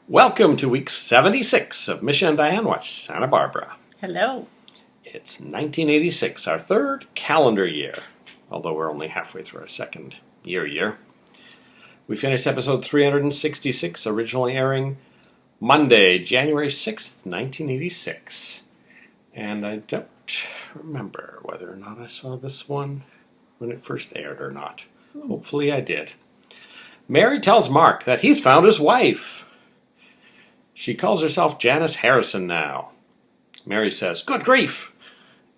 Welcome to week 76 of Misha Dianne Watch Santa Barbara. Hello. It's 1986, our third calendar year, although we're only halfway through our second year. We finished episode 366, originally airing Monday, January 6th, 1986. And I don't remember whether or not I saw this one when it first aired or not. Hopefully I did. Mary tells Mark that he's found his wife. She calls herself Janice Harrison now. Mary says, "Good grief!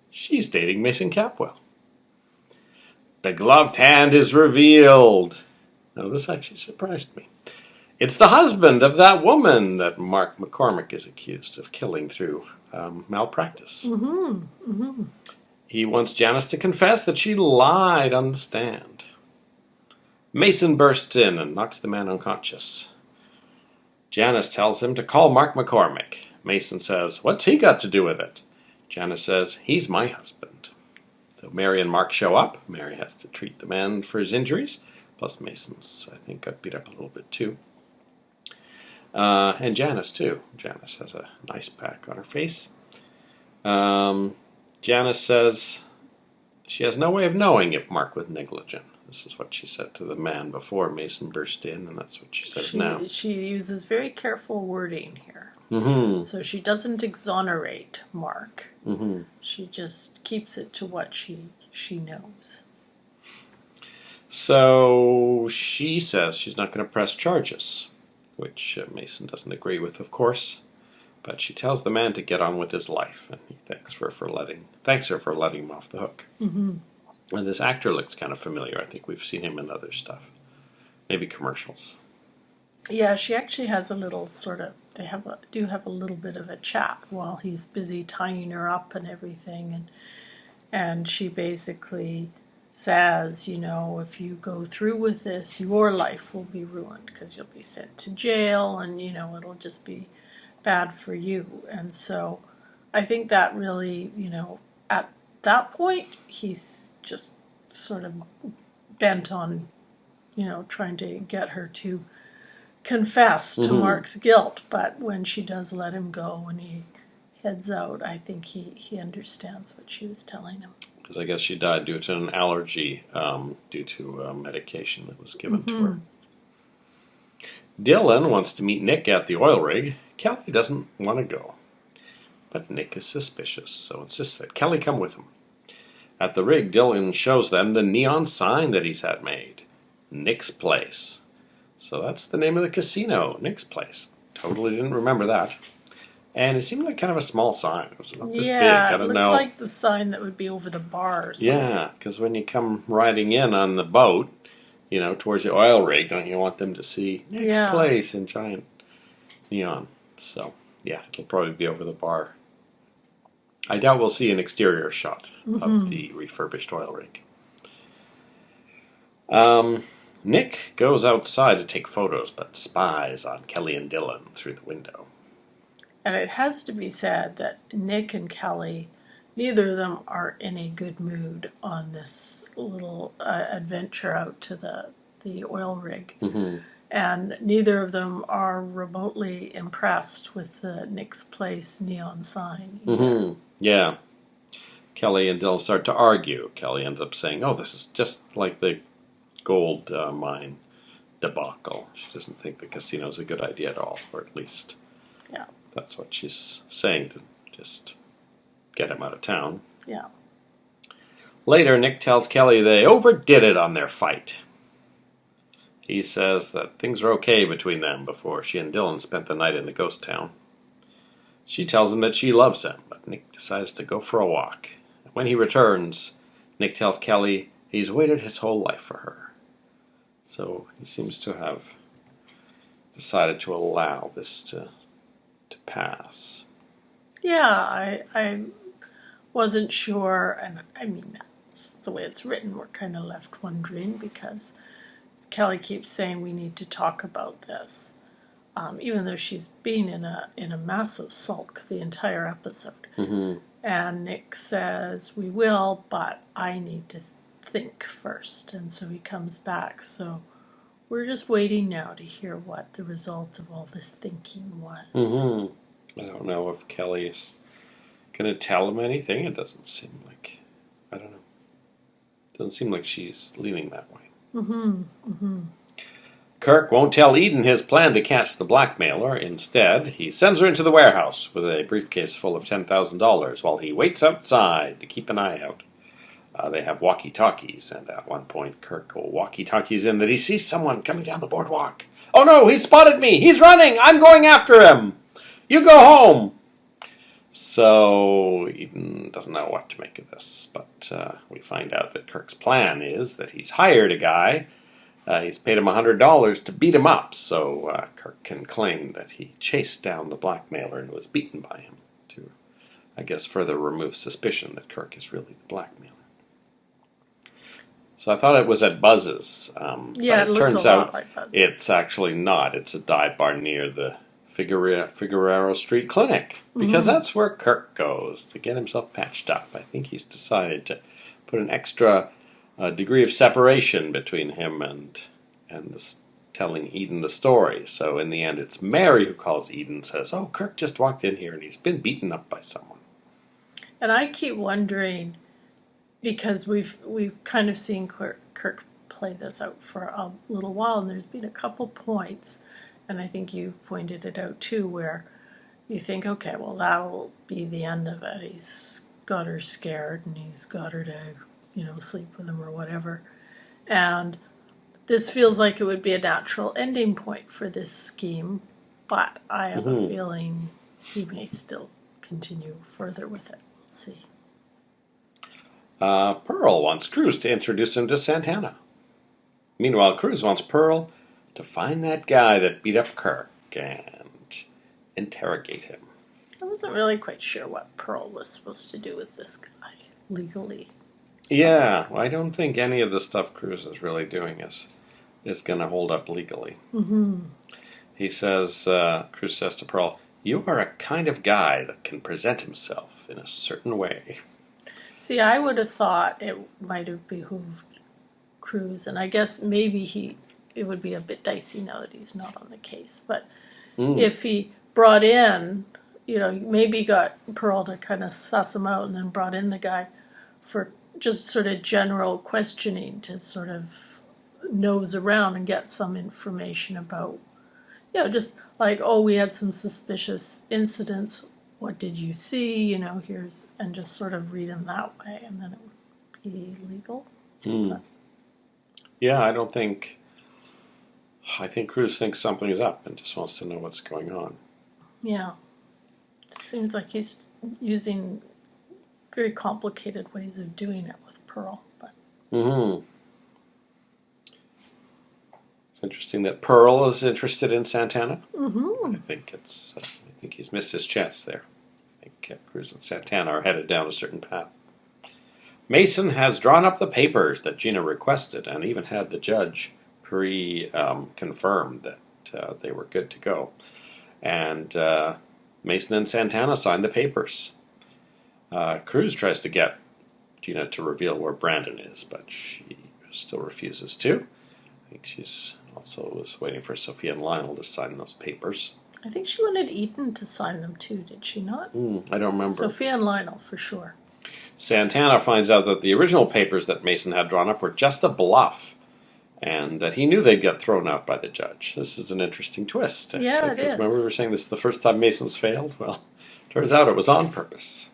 She's dating Mason Capwell." The gloved hand is revealed. Now, this actually surprised me. It's the husband of that woman that Mark McCormick is accused of killing through malpractice. He wants Janice to confess that she lied on the stand. Mason bursts in and knocks the man unconscious. Janice tells him to call Mark McCormick. Mason says, "What's he got to do with it?" Janice says, "He's my husband." So Mary and Mark show up. Mary has to treat the man for his injuries. Plus Mason's, I think, got beat up a little bit too. And Janice too. Janice has a nice pack on her face. Janice says she has no way of knowing if Mark was negligent. This is what she said to the man before Mason burst in, and that's what she says now. She uses very careful wording here. So she doesn't exonerate Mark. She just keeps it to what she knows. So she says she's not going to press charges, which Mason doesn't agree with, of course. But she tells the man to get on with his life, and he thanks her for letting him off the hook. And this actor looks kind of familiar. I think we've seen him in other stuff, maybe commercials. Yeah, she actually has a little sort of. They do have a little bit of a chat while he's busy tying her up and everything, and she basically says, you know, if you go through with this, your life will be ruined because you'll be sent to jail, and you know it'll just be bad for you. And so, I think that really, you know, at that point, he's just sort of bent on, you know, trying to get her to confess to Mark's guilt. But when she does let him go and he heads out, I think he understands what she was telling him. Because I guess she died due to an allergy, due to medication that was given to her. Dylan wants to meet Nick at the oil rig. Kelly doesn't want to go. But Nick is suspicious, so insists that Kelly come with him. At the rig, Dylan shows them the neon sign that he's had made. Nick's Place. So that's the name of the casino, Nick's Place. Totally didn't remember that. And it seemed like kind of a small sign. It was not this big. I don't know. It looked like the sign that would be over the bar or something. Yeah, because when you come riding in on the boat, you know, towards the oil rig, don't you want them to see Nick's Place in giant neon? So, yeah, it'll probably be over the bar. I doubt we'll see an exterior shot of the refurbished oil rig. Nick goes outside to take photos, but spies on Kelly and Dylan through the window. And it has to be said that Nick and Kelly, neither of them are in a good mood on this little adventure out to the oil rig. And neither of them are remotely impressed with the Nick's Place neon sign. Yeah. Kelly and Dylan start to argue. Kelly ends up saying, "Oh, this is just like the gold mine debacle." She doesn't think the casino is a good idea at all, or at least that's what she's saying to just get him out of town. Yeah. Later, Nick tells Kelly they overdid it on their fight. He says that things are okay between them before she and Dylan spent the night in the ghost town. She tells him that she loves him, but Nick decides to go for a walk. When he returns, Nick tells Kelly he's waited his whole life for her. So he seems to have decided to allow this to pass. Yeah, I wasn't sure, and I mean, that's the way it's written. We're kind of left wondering because Kelly keeps saying we need to talk about this. Even though she's been in a massive sulk the entire episode. And Nick says, we will, but I need to think first. And so he comes back. So we're just waiting now to hear what the result of all this thinking was. I don't know if Kelly's going to tell him anything. It doesn't seem like, I don't know. It doesn't seem like she's leaning that way. Kirk won't tell Eden his plan to catch the blackmailer. Instead, he sends her into the warehouse with a briefcase full of $10,000 while he waits outside to keep an eye out. They have walkie-talkies, and at one point, Kirk walkie-talkies in that he sees someone coming down the boardwalk. Oh no, he spotted me! He's running! I'm going after him! You go home! So, Eden doesn't know what to make of this, but we find out that Kirk's plan is that he's hired a guy. He's paid him $100 to beat him up, so Kirk can claim that he chased down the blackmailer and was beaten by him to, I guess, further remove suspicion that Kirk is really the blackmailer. So I thought it was at Buzz's. Yeah, but it turns out like Buzz's. It's actually not. It's a dive bar near the Figueroa Street Clinic, because that's where Kirk goes to get himself patched up. I think he's decided to put an extra degree of separation between him and telling Eden the story. So in the end, it's Mary who calls Eden and says, "Oh, Kirk just walked in here and he's been beaten up by someone." And I keep wondering, because we've kind of seen Kirk play this out for a little while, and there's been a couple points, and I think you pointed it out too, where you think, okay, well, that'll be the end of it. He's got her scared, and he's got her to, sleep with him or whatever. And this feels like it would be a natural ending point for this scheme, but I have a feeling he may still continue further with it. We'll see. Pearl wants Cruz to introduce him to Santana. Meanwhile, Cruz wants Pearl to find that guy that beat up Kirk and interrogate him. I wasn't really quite sure what Pearl was supposed to do with this guy legally. Yeah, I don't think any of the stuff Cruz is really doing is going to hold up legally. He says, Cruz says to Pearl, "You are a kind of guy that can present himself in a certain way." See, I would have thought it might have behooved Cruz, and I guess maybe it would be a bit dicey now that he's not on the case. But if he brought in, maybe got Pearl to kind of suss him out and then brought in the guy for just sort of general questioning to sort of nose around and get some information about, just like, oh, we had some suspicious incidents. What did you see? And just sort of read him that way, and then it would be legal. Yeah, I think Cruz thinks something is up and just wants to know what's going on. Yeah. It seems like he's using very complicated ways of doing it with Pearl. But. It's interesting that Pearl is interested in Santana. I think he's missed his chance there. I think Cruz and Santana are headed down a certain path. Mason has drawn up the papers that Gina requested and even had the judge confirm that they were good to go. And Mason and Santana signed the papers. Cruz tries to get Gina to reveal where Brandon is, but she still refuses to. I think she's also was waiting for Sophia and Lionel to sign those papers. I think she wanted Eden to sign them too, did she not? I don't remember. Sophia and Lionel, for sure. Santana finds out that the original papers that Mason had drawn up were just a bluff, and that he knew they'd get thrown out by the judge. This is an interesting twist. Actually, yeah, it is. Remember we were saying this is the first time Mason's failed? Well, turns out it was on purpose.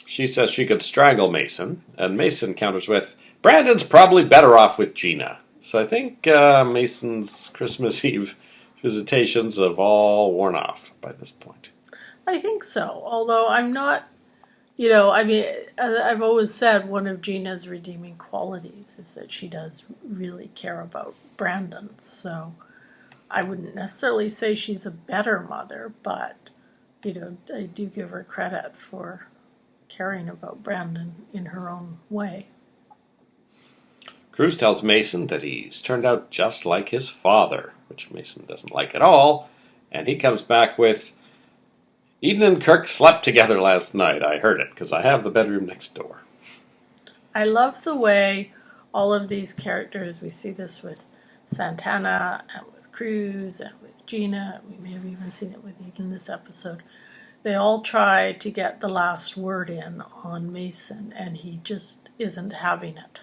She says she could strangle Mason, and Mason counters with, "Brandon's probably better off with Gina." So I think Mason's Christmas Eve visitations have all worn off by this point. I think so, although I'm not, I've always said one of Gina's redeeming qualities is that she does really care about Brandon, so I wouldn't necessarily say she's a better mother, but, I do give her credit for caring about Brandon in her own way. Cruz tells Mason that he's turned out just like his father, which Mason doesn't like at all, and he comes back with, "Eden and Kirk slept together last night. I heard it, because I have the bedroom next door." I love the way all of these characters, we see this with Santana and with Cruz and with Gina. We may have even seen it with Eden this episode. They all try to get the last word in on Mason, and he just isn't having it.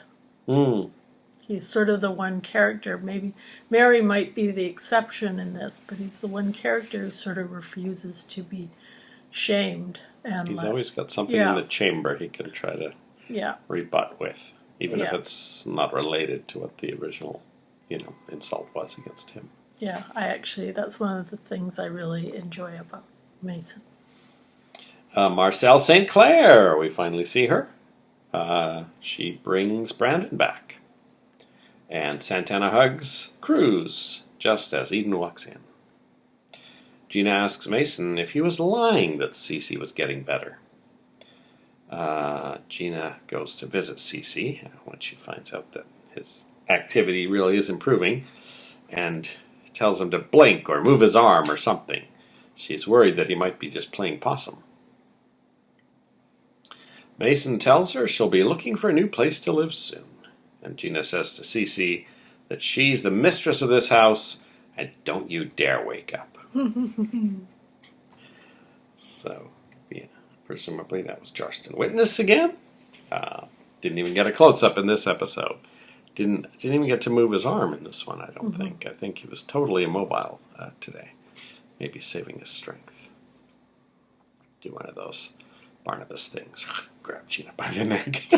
He's sort of the one character. Maybe Mary might be the exception in this, but he's the one character who sort of refuses to be shamed. And he's always got something in the chamber he can try to rebut with, even if it's not related to what the original, insult was against him. Yeah, that's one of the things I really enjoy about Mason. Marcelle St. Clair, we finally see her. She brings Brandon back. And Santana hugs Cruz just as Eden walks in. Gina asks Mason if he was lying that Cece was getting better. Gina goes to visit Cece when she finds out that his activity really is improving and tells him to blink or move his arm or something. She's worried that he might be just playing possum. Mason tells her she'll be looking for a new place to live soon. And Gina says to Cece that she's the mistress of this house and don't you dare wake up. So, presumably that was Justin Witness again. Didn't even get a close-up in this episode. Didn't even get to move his arm in this one, I don't think. I think he was totally immobile today. Maybe saving his strength. Do one of those Barnabas things. Grab Gina by the neck.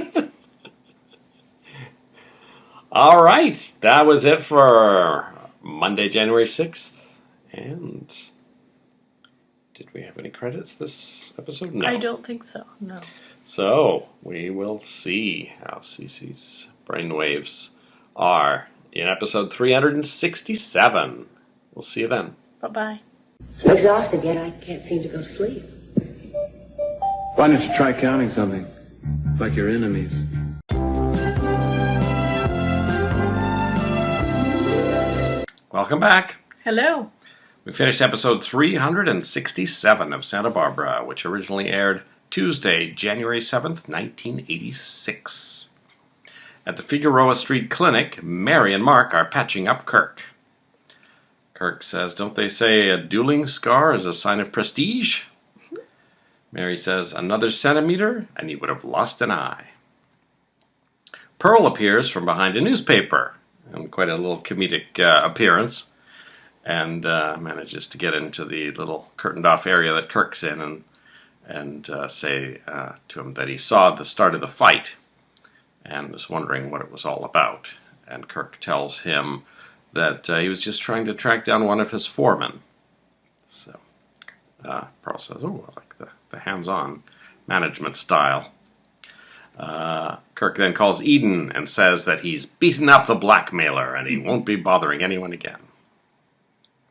All right, that was it for Monday, January 6th. And did we have any credits this episode? No. I don't think so, no. So, we will see how Cece's brainwaves are in episode 367. We'll see you then. Bye-bye. I'm exhausted, yet I can't seem to go to sleep. Why don't you try counting something? Like your enemies. Welcome back. Hello. We finished episode 367 of Santa Barbara, which originally aired Tuesday, January 7th, 1986. At the Figueroa Street Clinic, Mary and Mark are patching up Kirk. Kirk says, "Don't they say a dueling scar is a sign of prestige?" Mary says, "Another centimeter, and you would have lost an eye." Pearl appears from behind a newspaper, and quite a little comedic appearance, and manages to get into the little curtained-off area that Kirk's in and say to him that he saw the start of the fight and was wondering what it was all about. And Kirk tells him that he was just trying to track down one of his foremen. So Pearl says, "Oh, I like the hands-on management style." Kirk then calls Eden and says that he's beaten up the blackmailer and he won't be bothering anyone again.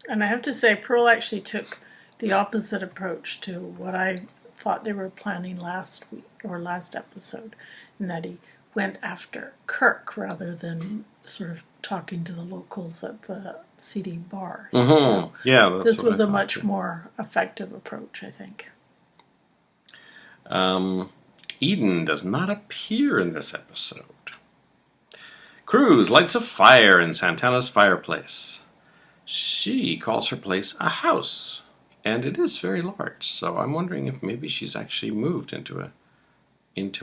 And I have to say, Pearl actually took the opposite approach to what I thought they were planning last week or last episode, in that he went after Kirk rather than sort of talking to the locals at the seedy bar. Mm-hmm. So yeah, this was a much more effective approach, I think. Eden does not appear in this episode. Cruz lights a fire in Santana's fireplace. She calls her place a house, and it is very large, so I'm wondering if maybe she's actually moved into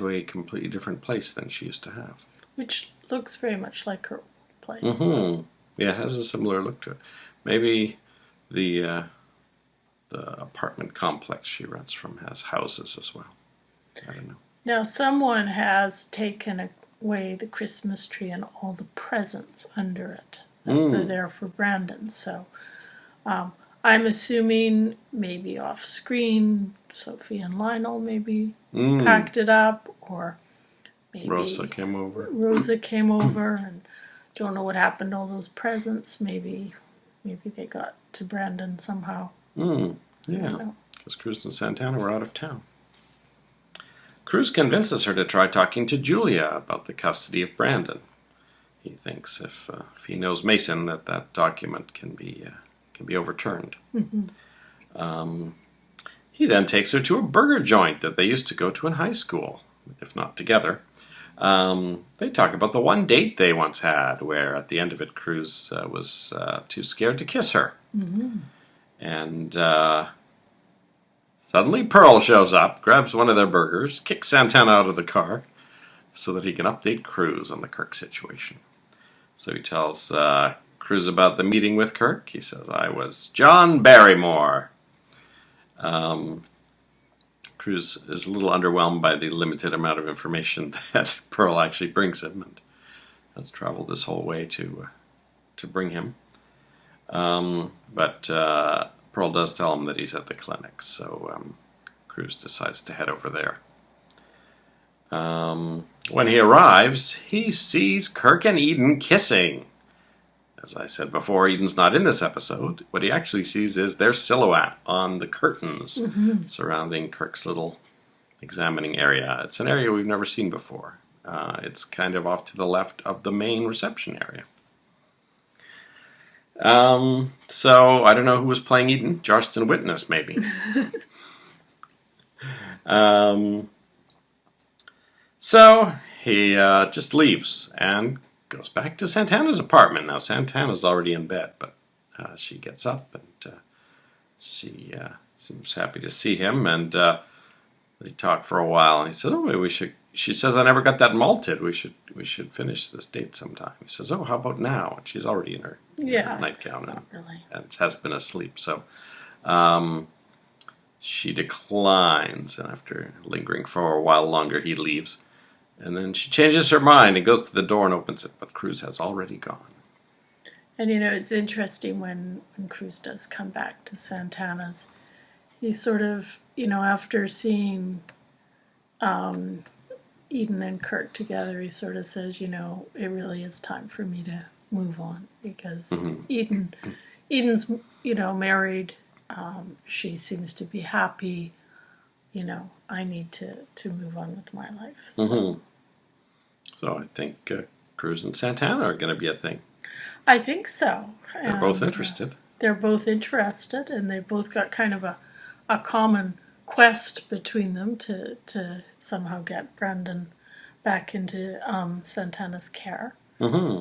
a completely different place than she used to have. Which looks very much like her place. Mm-hmm. Yeah, it has a similar look to it. Maybe the apartment complex she rents from has houses as well. I don't know. Now, someone has taken away the Christmas tree and all the presents under it. They're there for Brandon. So I'm assuming maybe off screen, Sophie and Lionel maybe packed it up, or maybe Rosa came over. And don't know what happened to all those presents. Maybe they got to Brandon somehow. Yeah, because Cruz and Santana were out of town. Cruz convinces her to try talking to Julia about the custody of Brandon. He thinks if he knows Mason, that document can be overturned. Mm-hmm. He then takes her to a burger joint that they used to go to in high school, if not together. They talk about the one date they once had, where at the end of it, Cruz was too scared to kiss her. Mm-hmm. And suddenly Pearl shows up, grabs one of their burgers, kicks Santana out of the car so that he can update Cruz on the Kirk situation. So he tells Cruz about the meeting with Kirk. He says, I was John Barrymore. Cruz is a little underwhelmed by the limited amount of information that Pearl actually brings him, and has traveled this whole way to bring him. But Pearl does tell him that he's at the clinic, so Cruz decides to head over there. When he arrives, he sees Kirk and Eden kissing. As I said before, Eden's not in this episode. What he actually sees is their silhouette on the curtains surrounding Kirk's little examining area. It's an area we've never seen before. It's kind of off to the left of the main reception area. So, I don't know who was playing Eden. Jarston Witness, maybe. So, he just leaves and goes back to Santana's apartment. Now, Santana's already in bed, but she gets up and she seems happy to see him, and they talk for a while, and he says, oh, maybe we should... She says, I never got that malted. We should finish this date sometime. He says, oh, how about now? And she's already in her nightgown and has been asleep. So she declines, and after lingering for a while longer, he leaves. And then she changes her mind and goes to the door and opens it, but Cruz has already gone. And, you know, it's interesting when Cruz does come back to Santana's, he sort of, you know, after seeing Eden and Kirk together, he sort of says, you know, it really is time for me to move on, because Eden's, you know, married. She seems to be happy. You know, I need to move on with my life. So, so I think Cruz and Santana are going to be a thing. I think so. They're both interested. They're both interested, and they've both got kind of a common quest between them to somehow get Brendan back into Santana's care.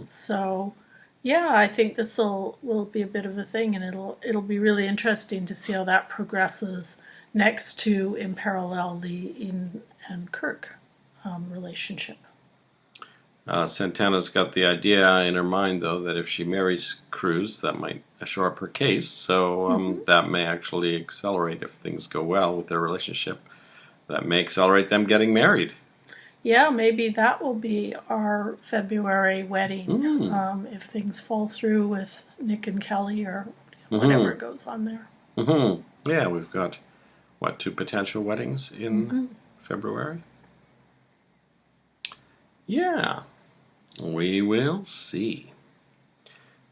So, yeah, I think this will be a bit of a thing, and it'll be really interesting to see how that progresses next to, in parallel, the Eden and Kirk relationship. Santana's got the idea in her mind, though, that if she marries Cruz, that might shore up her case. So that may actually accelerate, if things go well with their relationship. That may accelerate them getting married. Yeah, maybe that will be our February wedding, if things fall through with Nick and Kelly or whatever goes on there. Yeah, we've got, 2 potential weddings in February? Yeah, we will see.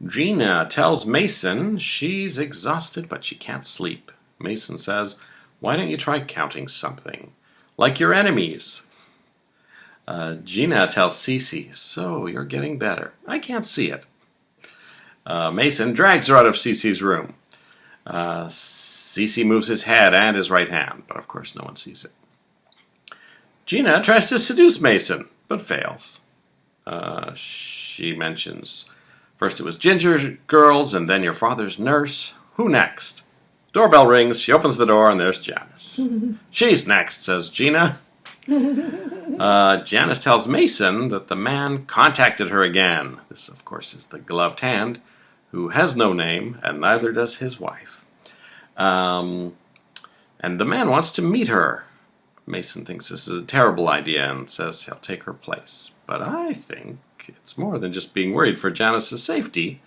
Gina tells Mason she's exhausted, but she can't sleep. Mason says, why don't you try counting something? Like your enemies. Gina tells Cece, so you're getting better. I can't see it. Mason drags her out of Cece's room. Cece moves his head and his right hand, but of course no one sees it. Gina tries to seduce Mason, but fails. She mentions, first it was Ginger girls, and then your father's nurse. Who next? Doorbell rings, she opens the door, and there's Janice. She's next, says Gina. Janice tells Mason that the man contacted her again. This, of course, is the gloved hand, who has no name, and neither does his wife. And the man wants to meet her. Mason thinks this is a terrible idea and says he'll take her place. But I think it's more than just being worried for Janice's safety,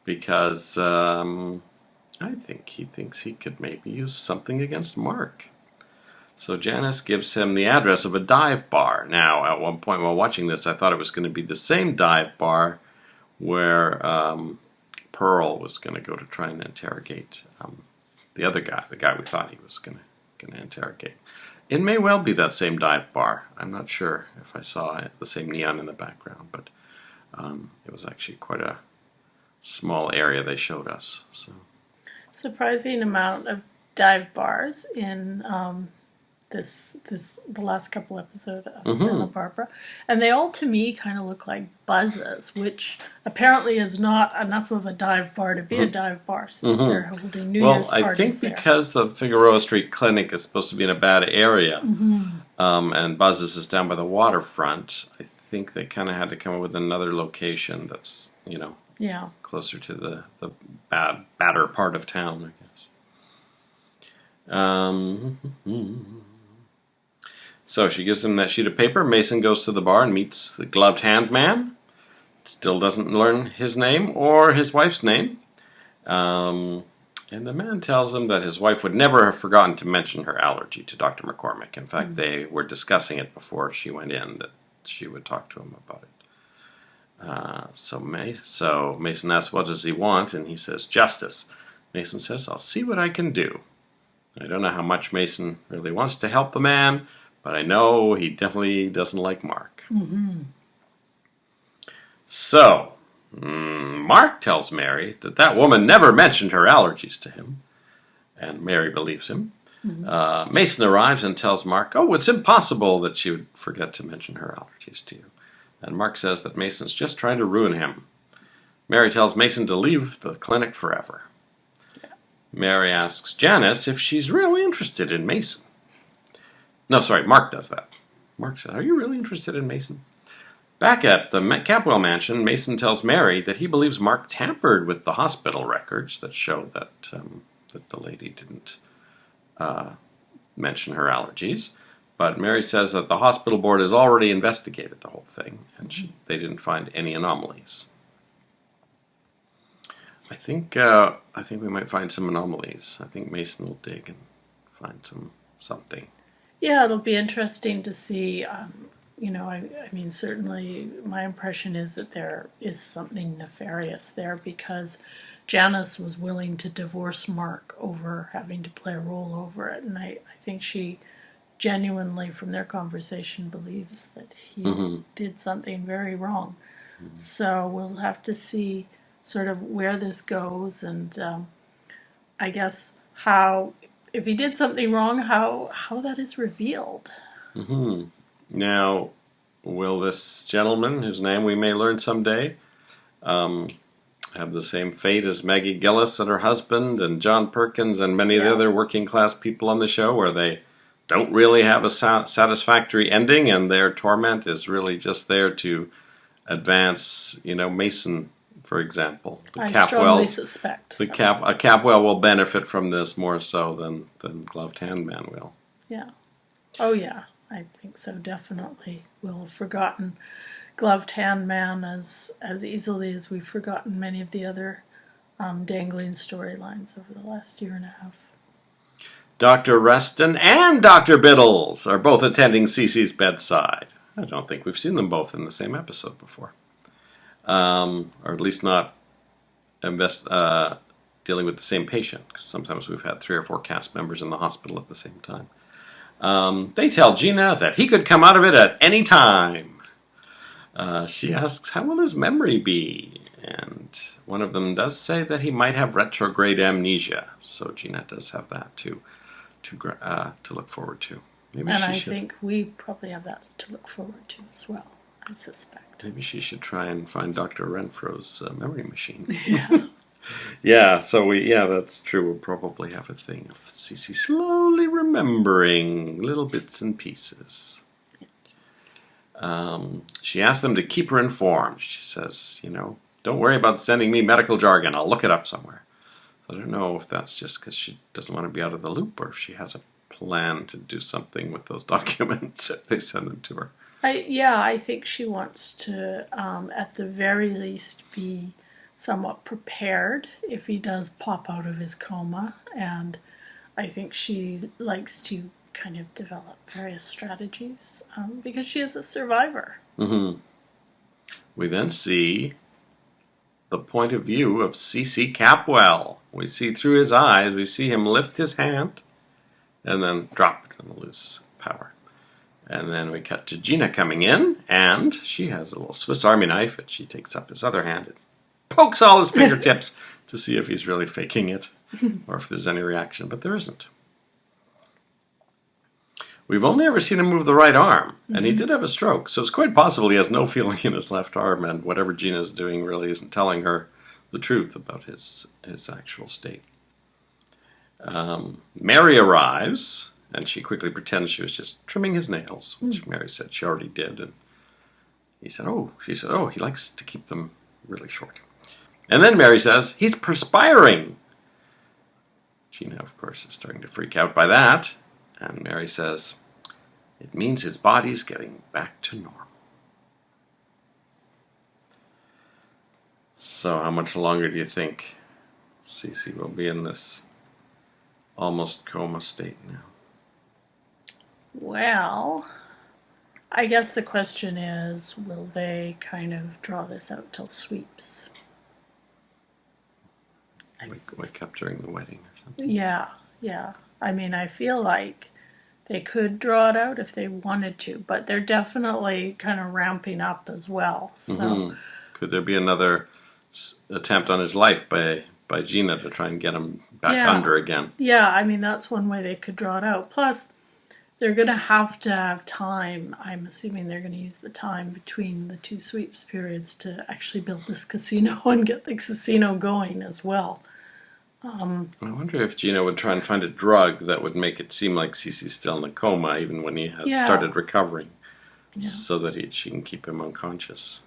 because I think he thinks he could maybe use something against Mark. So Janice gives him the address of a dive bar. Now, at one point while watching this, I thought it was going to be the same dive bar where Pearl was going to go to try and interrogate the other guy, the guy we thought he was going to interrogate. It may well be that same dive bar. I'm not sure if I saw the same neon in the background, but it was actually quite a small area they showed us. So, surprising amount of dive bars in the last couple episodes of Santa Barbara, and they all to me kind of look like buzzes, which apparently is not enough of a dive bar to be a dive bar since they're holding New Year's Well, I parties think there. because the Figueroa Street Clinic is supposed to be in a bad area, and Buzz's is down by the waterfront, I think they kind of had to come up with another location that's, Yeah. closer to the badder part of town, I guess. So she gives him that sheet of paper. Mason goes to the bar and meets the gloved hand man. Still doesn't learn his name or his wife's name. And the man tells him that his wife would never have forgotten to mention her allergy to Dr. McCormick. In fact, they were discussing it before she went in, that she would talk to him about it. So Mason asks, what does he want? And he says, justice. Mason says, I'll see what I can do. I don't know how much Mason really wants to help the man, but I know he definitely doesn't like Mark. So, Mark tells Mary that woman never mentioned her allergies to him, and Mary believes him. Mason arrives and tells Mark, it's impossible that she would forget to mention her allergies to you. And Mark says that Mason's just trying to ruin him. Mary tells Mason to leave the clinic forever. Mary asks Janice if she's really interested in Mason. No, sorry, Mark does that. Mark says, are you really interested in Mason? Back at the Capwell mansion, Mason tells Mary that he believes Mark tampered with the hospital records that show that the lady didn't mention her allergies. But Mary says that the hospital board has already investigated the whole thing, and they didn't find any anomalies. I think we might find some anomalies. I think Mason will dig and find something. Yeah, it'll be interesting to see. I mean, certainly my impression is that there is something nefarious there, because Janice was willing to divorce Mark over having to play a role over it. And I think she genuinely, from their conversation, believes that he did something very wrong. So we'll have to see sort of where this goes, and I guess if he did something wrong, how that is revealed. Now, will this gentleman, whose name we may learn someday, have the same fate as Maggie Gillis and her husband and John Perkins and many of the other working class people on the show, where they don't really have a satisfactory ending and their torment is really just there to advance, Mason, for example. I strongly suspect. A Capwell will benefit from this more so than Gloved Hand Man will. Yeah. Oh, yeah. I think so, definitely. We'll have forgotten Gloved Hand Man as easily as we've forgotten many of the other dangling storylines over the last year and a half. Dr. Reston and Dr. Biddles are both attending Cece's bedside. I don't think we've seen them both in the same episode before. Or at least not dealing with the same patient, because sometimes we've had 3 or 4 cast members in the hospital at the same time. They tell Gina that he could come out of it at any time. She asks, how will his memory be? And one of them does say that he might have retrograde amnesia. So Gina does have that to look forward to. Maybe and I think we probably have that to look forward to as well, I suspect. Maybe she should try and find Dr. Renfro's memory machine. Yeah. That's true. We'll probably have a thing of Cece slowly remembering little bits and pieces. She asks them to keep her informed. She says, don't worry about sending me medical jargon. I'll look it up somewhere. So I don't know if that's just because she doesn't want to be out of the loop, or if she has a plan to do something with those documents if they send them to her. I think she wants to, at the very least, be somewhat prepared if he does pop out of his coma. And I think she likes to kind of develop various strategies because she is a survivor. We then see the point of view of C.C. Capwell. We see through his eyes, we see him lift his hand and then drop it in the loose power. And then we cut to Gina coming in, and she has a little Swiss Army knife, and she takes up his other hand and pokes all his fingertips to see if he's really faking it or if there's any reaction, but there isn't. We've only ever seen him move the right arm, and he did have a stroke. So it's quite possible he has no feeling in his left arm, and whatever Gina's doing really isn't telling her the truth about his actual state. Mary arrives, and she quickly pretends she was just trimming his nails, which Mary said she already did. And she said, oh, he likes to keep them really short. And then Mary says, he's perspiring. Gina, of course, is starting to freak out by that. And Mary says, it means his body's getting back to normal. So how much longer do you think Cece will be in this almost coma state now? Well, I guess the question is, will they kind of draw this out till sweeps? Wake up during the wedding or something? Yeah. I mean, I feel like they could draw it out if they wanted to, but they're definitely kind of ramping up as well. So, Could there be another attempt on his life by Gina to try and get him back under again? Yeah, I mean, that's one way they could draw it out. Plus, they're going to have time. I'm assuming they're going to use the time between the two sweeps periods to actually build this casino and get the casino going as well. I wonder if Gina would try and find a drug that would make it seem like Cece's still in a coma, even when he has started recovering, so that she can keep him unconscious.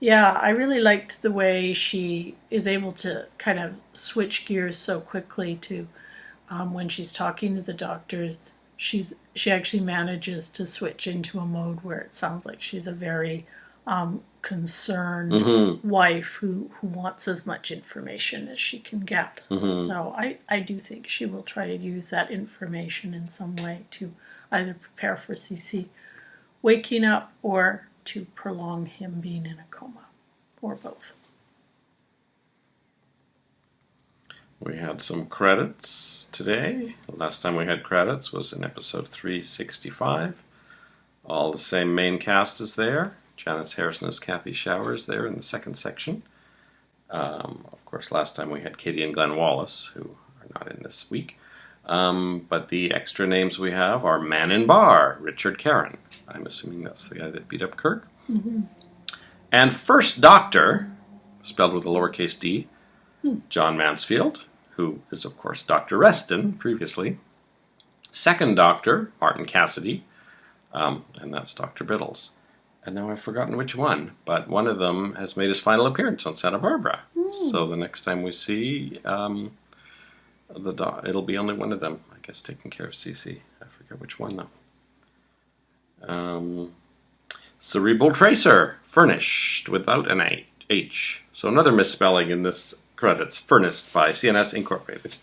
Yeah, I really liked the way she is able to kind of switch gears so quickly to when she's talking to the doctor. She actually manages to switch into a mode where it sounds like she's a very concerned wife who wants as much information as she can get. So I do think she will try to use that information in some way to either prepare for Cece waking up or to prolong him being in a coma, or both. We had some credits today. The last time we had credits was in episode 365. All the same main cast is there. Janice Harrison as Kathy Showers there in the second section. Of course, last time we had Katie and Glenn Wallace, who are not in this week. But the extra names we have are Man in Bar, Richard Caron. I'm assuming that's the guy that beat up Kirk. And First Doctor, spelled with a lowercase d, John Mansfield, who is, of course, Dr. Reston previously. Second Doctor, Martin Cassidy, and that's Dr. Biddles. And now I've forgotten which one, but one of them has made his final appearance on Santa Barbara. So the next time we see it'll be only one of them, I guess, taking care of Cece. I forget which one, though. Cerebral Tracer, furnished without an H. So another misspelling in this credits, furnished by CNS Incorporated.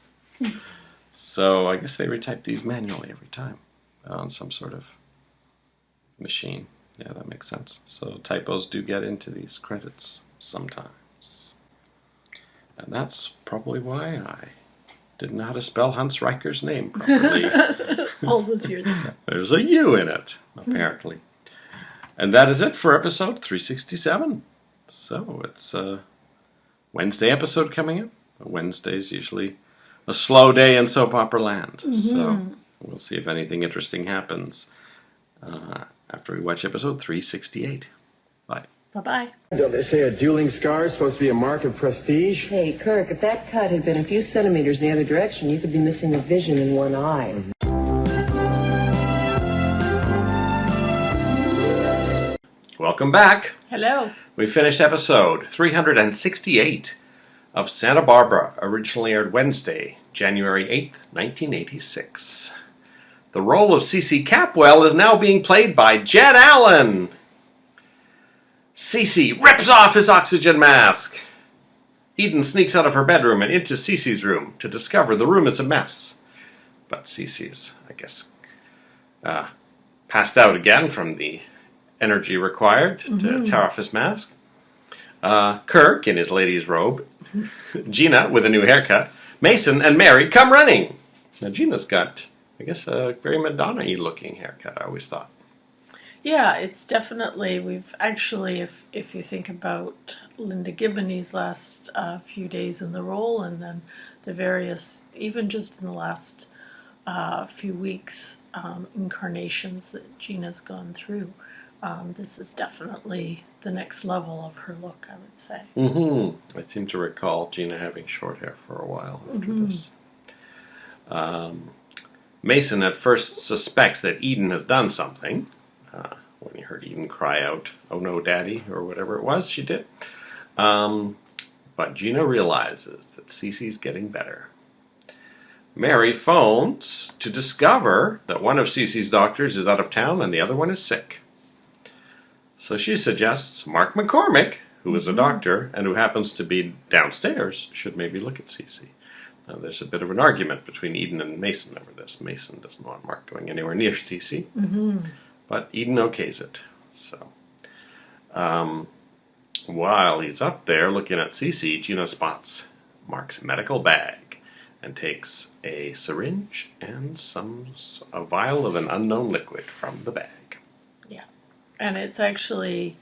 So I guess they retype these manually every time on some sort of machine. Yeah, that makes sense. So typos do get into these credits sometimes. And that's probably why I didn't know how to spell Hans Riker's name properly. All those years ago. There's a U in it, apparently. And that is it for episode 367. So it's a Wednesday episode coming up. Wednesday's usually a slow day in soap opera land. So we'll see if anything interesting happens after we watch episode 368. Bye. Bye-bye. Don't they say a dueling scar is supposed to be a mark of prestige? Hey, Kirk, if that cut had been a few centimeters in the other direction, you could be missing the vision in one eye. Welcome back. Hello. We finished episode 368 of Santa Barbara, originally aired Wednesday, January 8th, 1986. The role of Cece Capwell is now being played by Jen Allen. Cece rips off his oxygen mask. Eden sneaks out of her bedroom and into Cece's room to discover the room is a mess. But Cece's, I guess, passed out again from the energy required to tear off his mask. Kirk in his lady's robe. Gina with a new haircut. Mason and Mary come running. Now Gina's got, I guess, a very Madonna-y looking haircut, I always thought. Yeah, it's definitely, we've actually, if you think about Linda Gibney's last few days in the role, and then the various, even just in the last few weeks, incarnations that Gina's gone through, this is definitely the next level of her look, I would say. Mm-hmm. I seem to recall Gina having short hair for a while after this. Mason at first suspects that Eden has done something. When he heard Eden cry out, "Oh no, Daddy," or whatever it was she did. But Gina realizes that Cece's getting better. Mary phones to discover that one of Cece's doctors is out of town and the other one is sick. So she suggests Mark McCormick, who is a doctor and who happens to be downstairs, should maybe look at Cece. Now, there's a bit of an argument between Eden and Mason over this. Mason doesn't want Mark going anywhere near Cece, but Eden okays it. So, while he's up there looking at Cece, Gina spots Mark's medical bag and takes a syringe and a vial of an unknown liquid from the bag. Yeah. And it's actually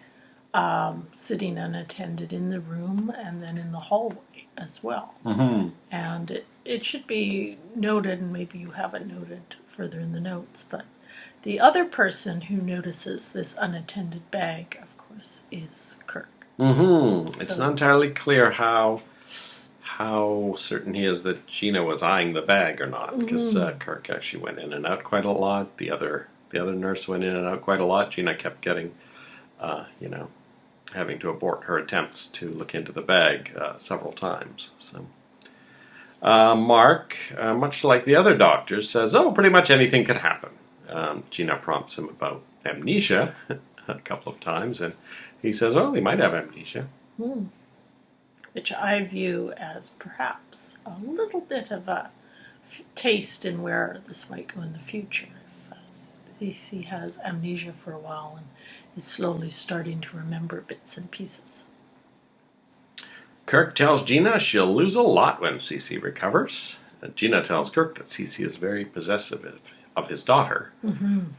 sitting unattended in the room and then in the hallway as well. Mm-hmm. And it should be noted, and maybe you haven't noted further in the notes, but the other person who notices this unattended bag, of course, is Kirk. Mm-hmm. So, It's not entirely clear how certain he is that Gina was eyeing the bag or not, because Kirk actually went in and out quite a lot. The other nurse went in and out quite a lot. Gina kept getting, having to abort her attempts to look into the bag several times. So, Mark, much like the other doctors, says, "Oh, pretty much anything could happen." Gina prompts him about amnesia a couple of times, and he says, "Oh, he might have amnesia." which I view as perhaps a little bit of a taste in where this might go in the future. If Cece has amnesia for a while and is slowly starting to remember bits and pieces. Kirk tells Gina she'll lose a lot when Cece recovers. And Gina tells Kirk that Cece is very possessive of his daughter,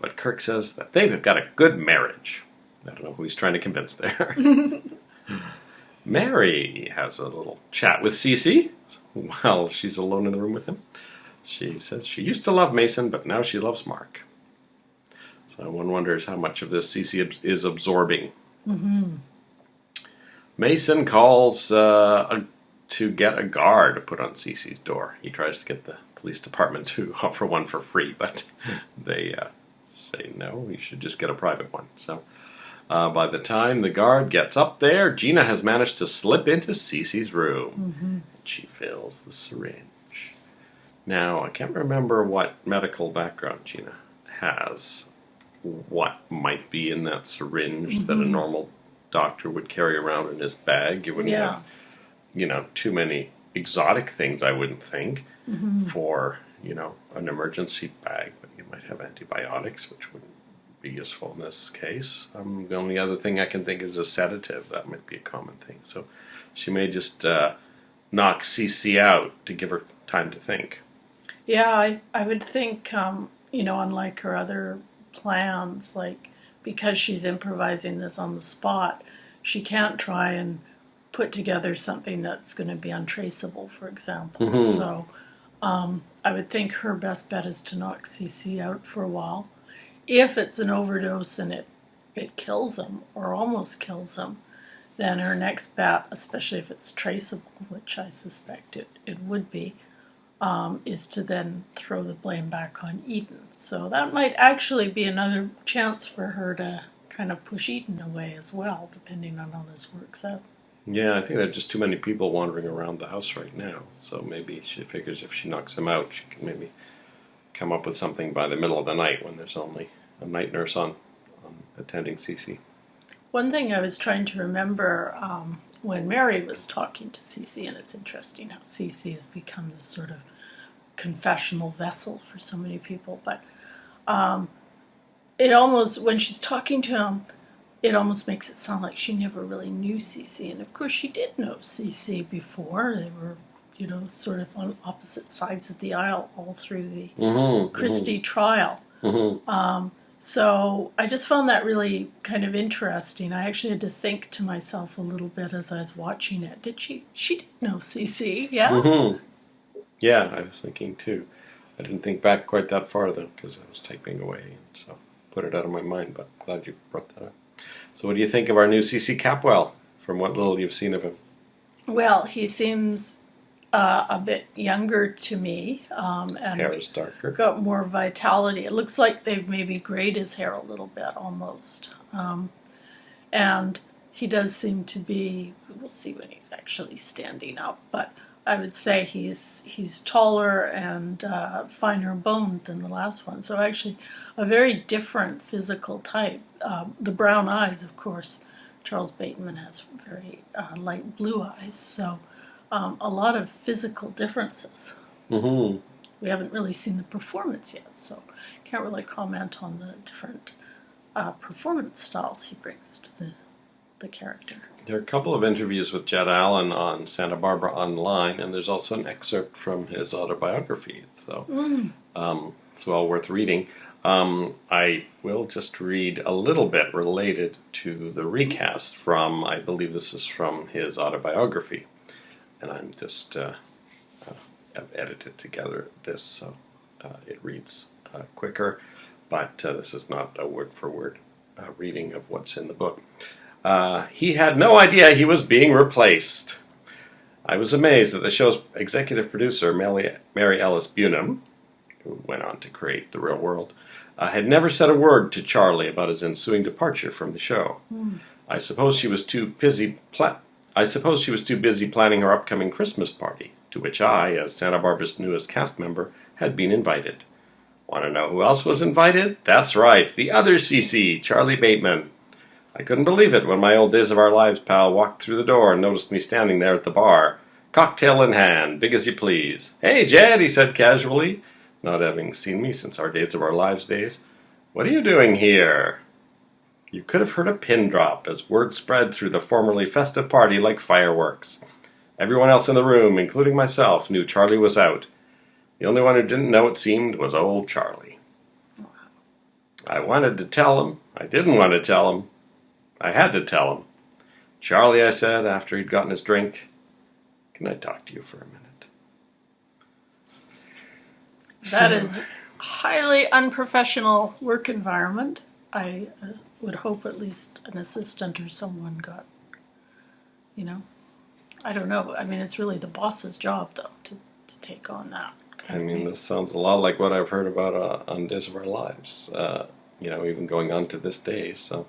but Kirk says that they've got a good marriage. I don't know who he's trying to convince there. Mary has a little chat with Cece while she's alone in the room with him. She says she used to love Mason, but now she loves Mark. So one wonders how much of this Cece is absorbing. Mason calls to get a guard to put on Cece's door. He tries to get the police department to offer one for free, but they say no, you should just get a private one. So by the time the guard gets up there, Gina has managed to slip into Cece's room. She fills the syringe. Now, I can't remember what medical background Gina has. What might be in that syringe that a normal doctor would carry around in his bag. You wouldn't have, too many exotic things, I wouldn't think, for, an emergency bag. But you might have antibiotics, which wouldn't be useful in this case. The only other thing I can think is a sedative. That might be a common thing. So she may just knock Cece out to give her time to think. Yeah, I would think, unlike her other plans, because she's improvising this on the spot, she can't try and put together something that's going to be untraceable, for example. So I would think her best bet is to knock Cece out for a while. If it's an overdose and it kills him, or almost kills him, then her next bet, especially if it's traceable, which I suspect it would be, is to then throw the blame back on Eden. So that might actually be another chance for her to kind of push Eden away as well, depending on how this works out. Yeah, I think there are just too many people wandering around the house right now. So maybe she figures if she knocks him out, she can maybe come up with something by the middle of the night when there's only a night nurse on attending Cece. One thing I was trying to remember when Mary was talking to Cece, and it's interesting how Cece has become this sort of confessional vessel for so many people, but it almost, when she's talking to him, it almost makes it sound like she never really knew Cece. And of course she did know Cece before. They were, sort of on opposite sides of the aisle all through the Christie trial. So I just found that really kind of interesting. I actually had to think to myself a little bit as I was watching it. She did know Cece, yeah? Yeah, I was thinking too. I didn't think back quite that far, though, because I was typing away, and so put it out of my mind, but glad you brought that up. So what do you think of our new C.C. Capwell, from what little you've seen of him? Well, he seems a bit younger to me, His hair is darker. got more vitality. It looks like they've maybe grayed his hair a little bit, almost. And he does seem to be, we'll see when he's actually standing up, but I would say he's taller and finer boned than the last one. So actually a very different physical type. The brown eyes, of course, Charles Bateman has very light blue eyes, so a lot of physical differences. Mm-hmm. We haven't really seen the performance yet, so can't really comment on the different performance styles he brings to the character. There are a couple of interviews with Jed Allen on Santa Barbara Online, and there's also an excerpt from his autobiography, so it's well worth reading. I will just read a little bit related to the recast from, I believe this is from his autobiography, and I'm just, I've edited together this so it reads quicker, but this is not a word-for-word reading of what's in the book. He had no idea he was being replaced. I was amazed that the show's executive producer, Mary Ellis Bunham, who went on to create The Real World, had never said a word to Charlie about his ensuing departure from the show. I suppose she was too busy planning her upcoming Christmas party, to which I, as Santa Barbara's newest cast member, had been invited. Want to know who else was invited? That's right, the other CC, Charlie Bateman. I couldn't believe it when my old Days of Our Lives pal walked through the door and noticed me standing there at the bar, cocktail in hand, big as you please. "Hey, Jed," he said casually, not having seen me since our Days of Our Lives days. "What are you doing here?" You could have heard a pin drop as word spread through the formerly festive party like fireworks. Everyone else in the room, including myself, knew Charlie was out. The only one who didn't know, it seemed, was old Charlie. I wanted to tell him. I didn't want to tell him. I had to tell him. "Charlie," I said, after he'd gotten his drink, "can I talk to you for a minute?" That is a highly unprofessional work environment. I would hope at least an assistant or someone got, I don't know. I mean, it's really the boss's job, though, to take on that. I mean, this sounds a lot like what I've heard about on Days of Our Lives, even going on to this day, so.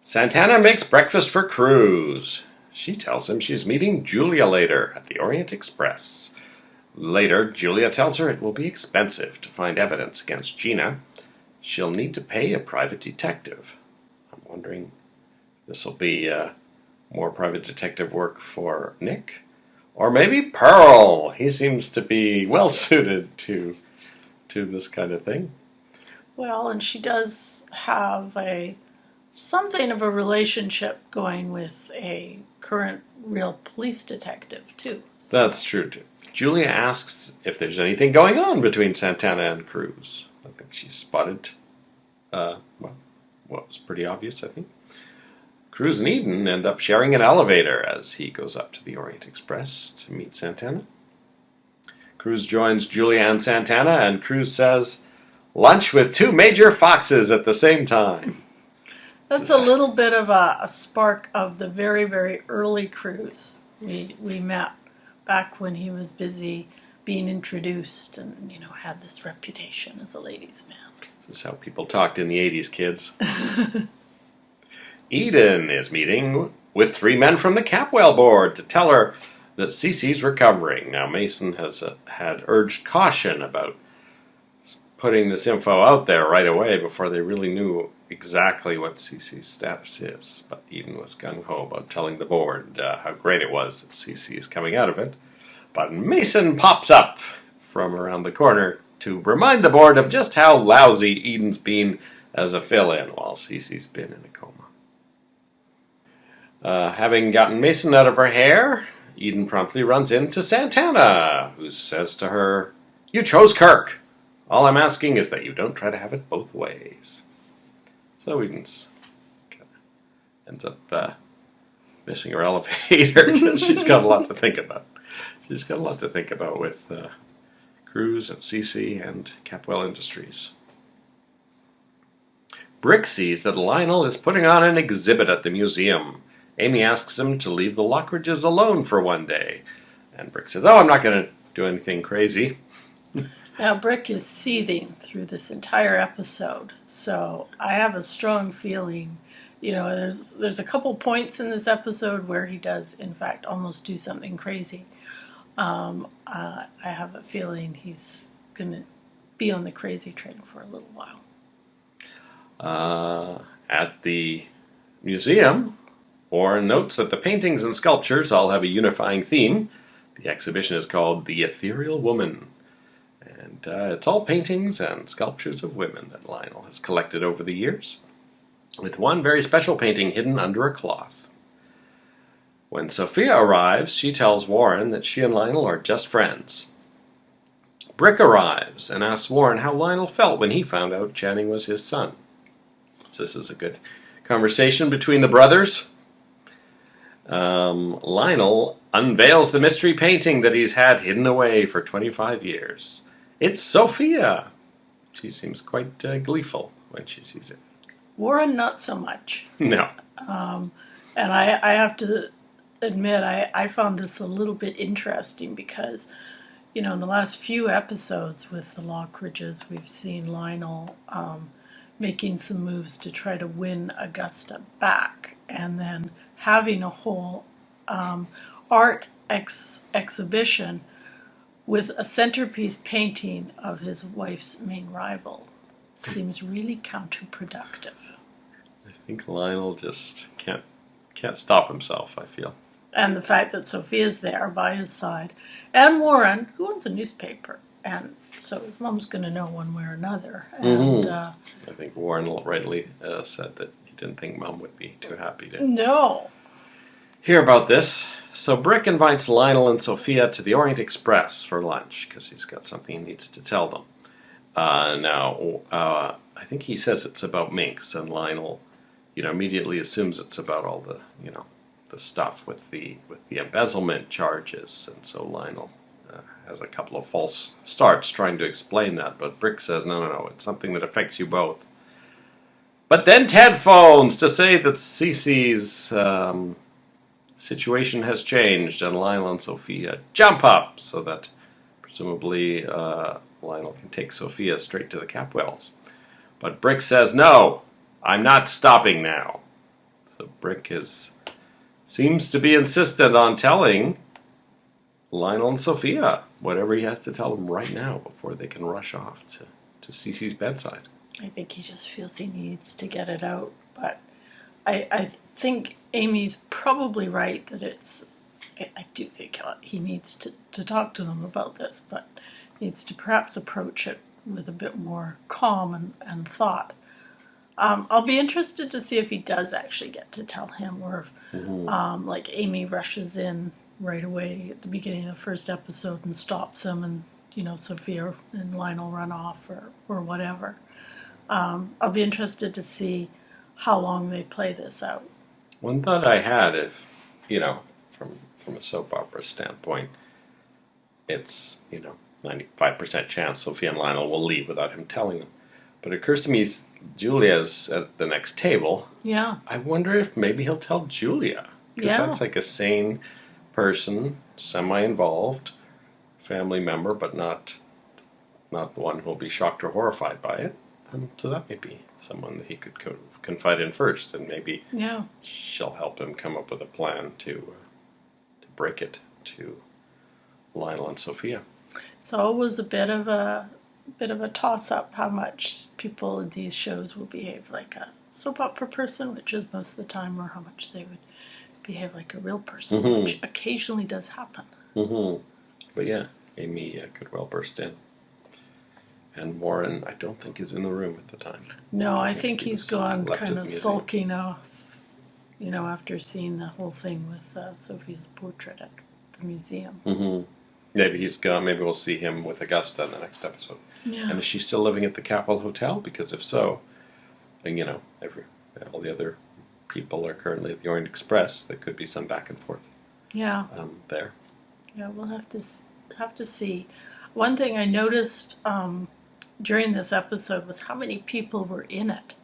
Santana makes breakfast for Cruz. She tells him she's meeting Julia later at the Orient Express. Later, Julia tells her it will be expensive to find evidence against Gina. She'll need to pay a private detective. I'm wondering if this will be more private detective work for Nick? Or maybe Pearl. He seems to be well suited to this kind of thing. Well, and she does have something of a relationship going with a current real police detective, too. So. That's true, too. Julia asks if there's anything going on between Santana and Cruz. I think she spotted, what was pretty obvious, I think. Cruz and Eden end up sharing an elevator as he goes up to the Orient Express to meet Santana. Cruz joins Julia and Santana, and Cruz says, "Lunch with two major foxes at the same time." That's a little bit of a spark of the very, very early Cruz. We met back when he was busy being introduced and, had this reputation as a ladies' man. This is how people talked in the 80s, kids. Eden is meeting with 3 men from the Capwell board to tell her that Cece's recovering. Now, Mason had urged caution about putting this info out there right away before they really knew exactly what Cece's status is. But Eden was gung-ho about telling the board how great it was that Cece is coming out of it. But Mason pops up from around the corner to remind the board of just how lousy Eden's been as a fill-in while Cece's been in a coma. Having gotten Mason out of her hair, Eden promptly runs into Santana, who says to her, "You chose Kirk. All I'm asking is that you don't try to have it both ways." So Eden's ends up missing her elevator because she's got a lot to think about. She's got a lot to think about with Cruz and Cece and Capwell Industries. Brick sees that Lionel is putting on an exhibit at the museum. Amy asks him to leave the Lockridges alone for one day. And Brick says, I'm not going to do anything crazy. Now, Brick is seething through this entire episode, so I have a strong feeling, there's a couple points in this episode where he does, in fact, almost do something crazy. I have a feeling he's going to be on the crazy train for a little while. At the museum, Warren notes that the paintings and sculptures all have a unifying theme. The exhibition is called The Ethereal Woman. And it's all paintings and sculptures of women that Lionel has collected over the years, with one very special painting hidden under a cloth. When Sophia arrives, she tells Warren that she and Lionel are just friends. Brick arrives and asks Warren how Lionel felt when he found out Channing was his son. So this is a good conversation between the brothers. Lionel unveils the mystery painting that he's had hidden away for 25 years. It's Sophia! She seems quite gleeful when she sees it. Warren, not so much. No. And I have to admit, I found this a little bit interesting because, in the last few episodes with the Lockridges, we've seen Lionel making some moves to try to win Augusta back, and then having a whole art exhibition with a centerpiece painting of his wife's main rival. Seems really counterproductive. I think Lionel just can't stop himself, I feel. And the fact that Sophia's there by his side, and Warren, who owns a newspaper, and so his mom's going to know one way or another. And I think Warren rightly said that he didn't think Mom would be too happy to hear about this. So Brick invites Lionel and Sophia to the Orient Express for lunch because he's got something he needs to tell them. I think he says it's about Minx, and Lionel, immediately assumes it's about all the, the stuff with the embezzlement charges, and so Lionel has a couple of false starts trying to explain that, but Brick says, no, it's something that affects you both. But then Ted phones to say that Cece's situation has changed, and Lionel and Sophia jump up so that presumably Lionel can take Sophia straight to the Capwells. But Brick says, no, I'm not stopping now. So Brick seems to be insistent on telling Lionel and Sophia whatever he has to tell them right now before they can rush off to Cece's bedside. I think he just feels he needs to get it out, but I think Amy's probably right that I do think he needs to talk to them about this, but needs to perhaps approach it with a bit more calm and thought. I'll be interested to see if he does actually get to tell him, or if like Amy rushes in right away at the beginning of the first episode and stops him, and Sophia and Lionel run off or whatever. I'll be interested to see how long they play this out. One thought I had, if from a soap opera standpoint, it's 95% chance Sophia and Lionel will leave without him telling them. But it occurs to me Julia's at the next table. Yeah. I wonder if maybe he'll tell Julia. Because that's like a sane person, semi-involved, family member, but not the one who will be shocked or horrified by it. So that may be someone that he could confide in first, and maybe she'll help him come up with a plan to break it to Lionel and Sophia. It's always a bit of a toss-up how much people in these shows will behave like a soap opera person, which is most of the time, or how much they would behave like a real person, which occasionally does happen. But yeah, Amy could well burst in. And Warren, I don't think, is in the room at the time. No, I think he's gone left kind at of the sulking off, after seeing the whole thing with Sophia's portrait at the museum. Maybe he's gone. Maybe we'll see him with Augusta in the next episode. Yeah. And is she still living at the Capitol Hotel? Because if so, then, all the other people are currently at the Orient Express. There could be some back and forth. Yeah. There. Yeah, we'll have to see. One thing I noticed during this episode was how many people were in it.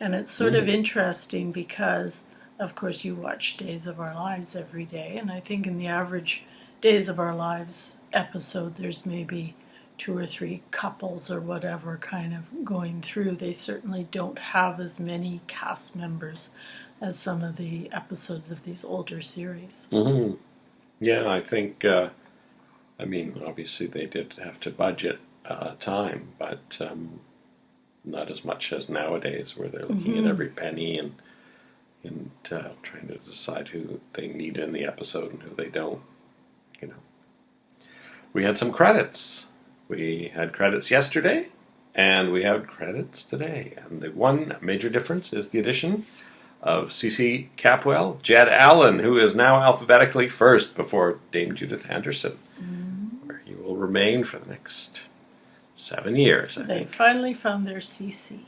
And it's sort of interesting because, of course, you watch Days of Our Lives every day. And I think in the average Days of Our Lives episode, there's maybe 2 or 3 couples or whatever kind of going through. They certainly don't have as many cast members as some of the episodes of these older series. Mm-hmm. Yeah, I think, obviously they did have to budget time, but not as much as nowadays where they're looking at every penny and trying to decide who they need in the episode and who they don't. We had some credits. We had credits yesterday, and we have credits today. And the one major difference is the addition of C.C. Capwell, Jed Allen, who is now alphabetically first before Dame Judith Anderson, where he will remain for the next 7 years, I They think. finally found their CC.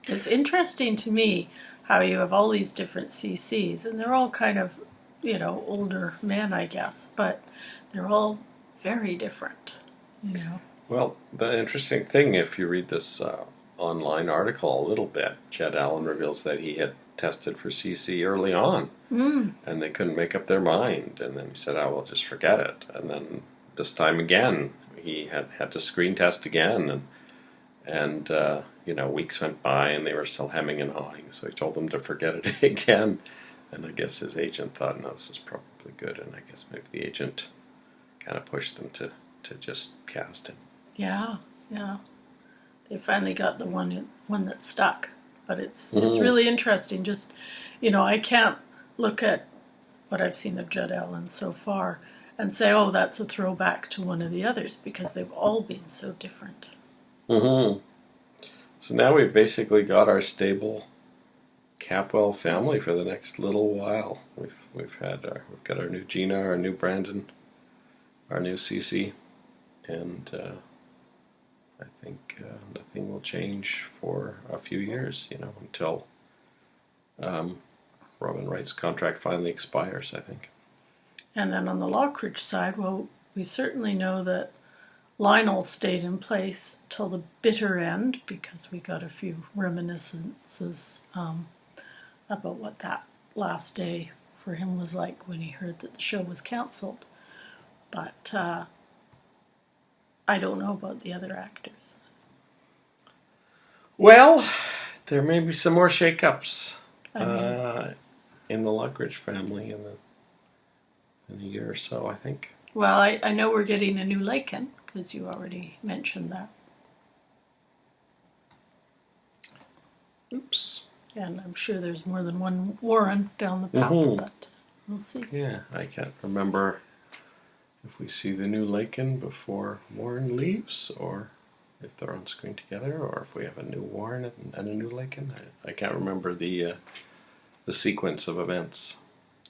It's interesting to me how you have all these different CCs, and they're all kind of, older men, I guess, but they're all very different, Well, the interesting thing, if you read this online article a little bit, Jed Allen reveals that he had tested for CC early on, and they couldn't make up their mind. And then he said, "Oh, well, just forget it." And then this time again, he had to screen test again, and weeks went by, and they were still hemming and hawing. So he told them to forget it again. And I guess his agent thought, "No, this is probably good." And I guess maybe the agent kind of pushed them to just cast him. Yeah. They finally got the one that stuck. But it's really interesting. Just, I can't look at what I've seen of Jed Allen so far and say, oh, that's a throwback to one of the others, because they've all been so different. Mm-hmm. So now we've basically got our stable Capwell family for the next little while. We've got our new Gina, our new Brandon, our new Cece, and I think nothing will change for a few years, until Robin Wright's contract finally expires, I think. And then on the Lockridge side, well, we certainly know that Lionel stayed in place till the bitter end, because we got a few reminiscences about what that last day for him was like when he heard that the show was cancelled. But I don't know about the other actors. Well, there may be some more shakeups in the Lockridge family in a year or so, I think. Well, I know we're getting a new Lakin, because you already mentioned that. Oops. And I'm sure there's more than one Warren down the path, but we'll see. Yeah, I can't remember if we see the new Lakin before Warren leaves, or if they're on screen together, or if we have a new Warren and a new Lakin. I can't remember the sequence of events.